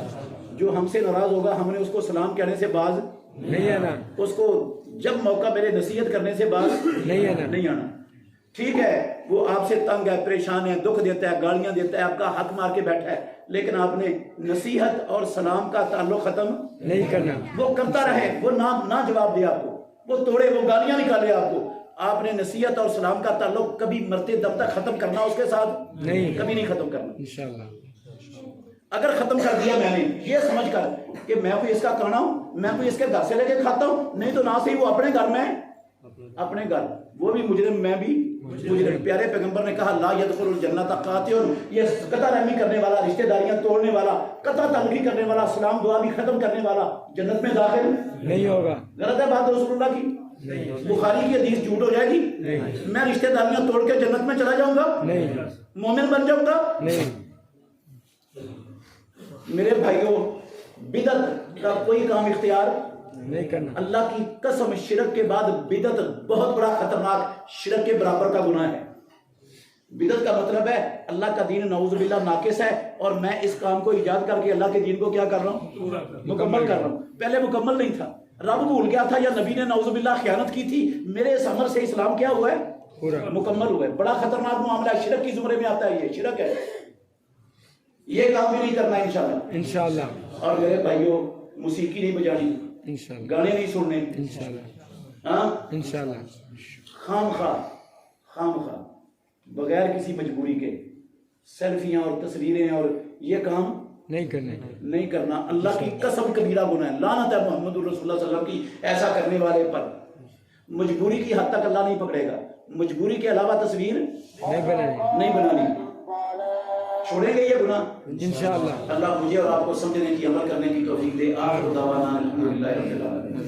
جو ہم سے ناراض ہوگا ہم نے اس کو سلام کہنے سے باز نہیں آنا, اس کو جب موقع ملے نصیحت کرنے سے باز نہیں آنا. ٹھیک ہے وہ آپ سے تنگ ہے, پریشان ہے, دکھ دیتا ہے, گالیاں دیتا ہے, آپ کا حق مار کے بیٹھا ہے, لیکن آپ نے نصیحت اور سلام کا تعلق ختم نہیں کرنا. وہ کرتا رہے, وہ نہ جواب دے آپ کو, وہ توڑے, وہ گالیاں نکالے آپ کو, آپ نے نصیحت اور سلام کا تعلق کبھی مرتے دم تک ختم کرنا, اس کے ساتھ کبھی نہیں ختم کرنا انشاءاللہ. اگر ختم کر دیا میں نے یہ سمجھ کر کہ میں کوئی اس کا کھانا ہوں، میں کوئی اس کے گھر سے لے کے کھاتا ہوں، نہیں تو نہ صحیح وہ اپنے گھر میں اپنے گھر وہ بھی مجرم میں بھی مجرم۔ پیارے پیغمبر نے کہا لا يدخل الجنت قاطع، یہ قطع رحمی کرنے والا، رشتہ داریاں توڑنے والا، قطع تعلقی کرنے والا، سلام دعا بھی ختم کرنے والا جنت میں داخل نہیں ہوگا۔ غلط ہے بات رسول اللہ کی؟ بخاری کی حدیث جھوٹ ہو جائے گی؟ میں رشتہ داریاں توڑ کے جنت میں چلا جاؤں گا؟ نہیں مومن بن جاؤں گا؟ نہیں۔ میرے بھائیوں، بدعت کا کوئی کام اختیار نہیں کرنا۔ اللہ کی قسم شرک کے بعد بدعت بہت بڑا خطرناک شرک کے برابر کا گناہ ہے۔ بدعت کا مطلب ہے اللہ کا دین نعوذ باللہ ناقص ہے اور میں اس کام کو ایجاد کر کے اللہ کے دین کو کیا کر رہا ہوں؟ مکمل کر رہا ہوں۔ پہلے مکمل نہیں تھا، رب بھول گیا تھا یا نبی نے نعوذ باللہ خیانت کی تھی، میرے اس عمل سے اسلام کیا ہوا ہے؟ پورا مکمل ہوا ہے۔ بڑا خطرناک معاملہ ہے، شرک کی زمرے میں آتا ہے، یہ شرک ہے، یہ کام بھی نہیں کرنا انشاءاللہ۔ انشاءاللہ اور میرے بھائیوں، موسیقی نہیں بجانی، انشاءاللہ گانے نہیں سننے، انشاءاللہ ہاں انشاءاللہ خام خواہ بغیر کسی مجبوری کے سیلفیاں اور تصویریں اور یہ کام نہیں کرنے۔ نہیں کرنا۔ اللہ کی قسم کبیرہ گناہ ہے، لعنت ہے محمد رسول اللہ صلی اللہ علیہ وسلم کی ایسا کرنے والے پر۔ مجبوری کی حد تک اللہ نہیں پکڑے گا، مجبوری کے علاوہ تصویر نہیں بنانی، چھوڑیں گے یہ گناہ انشاءاللہ۔ اللہ مجھے اور آپ کو سمجھنے کی، عمل کرنے کی توفیق دے۔ آخر دعوانا الحمدللہ رب العالمین۔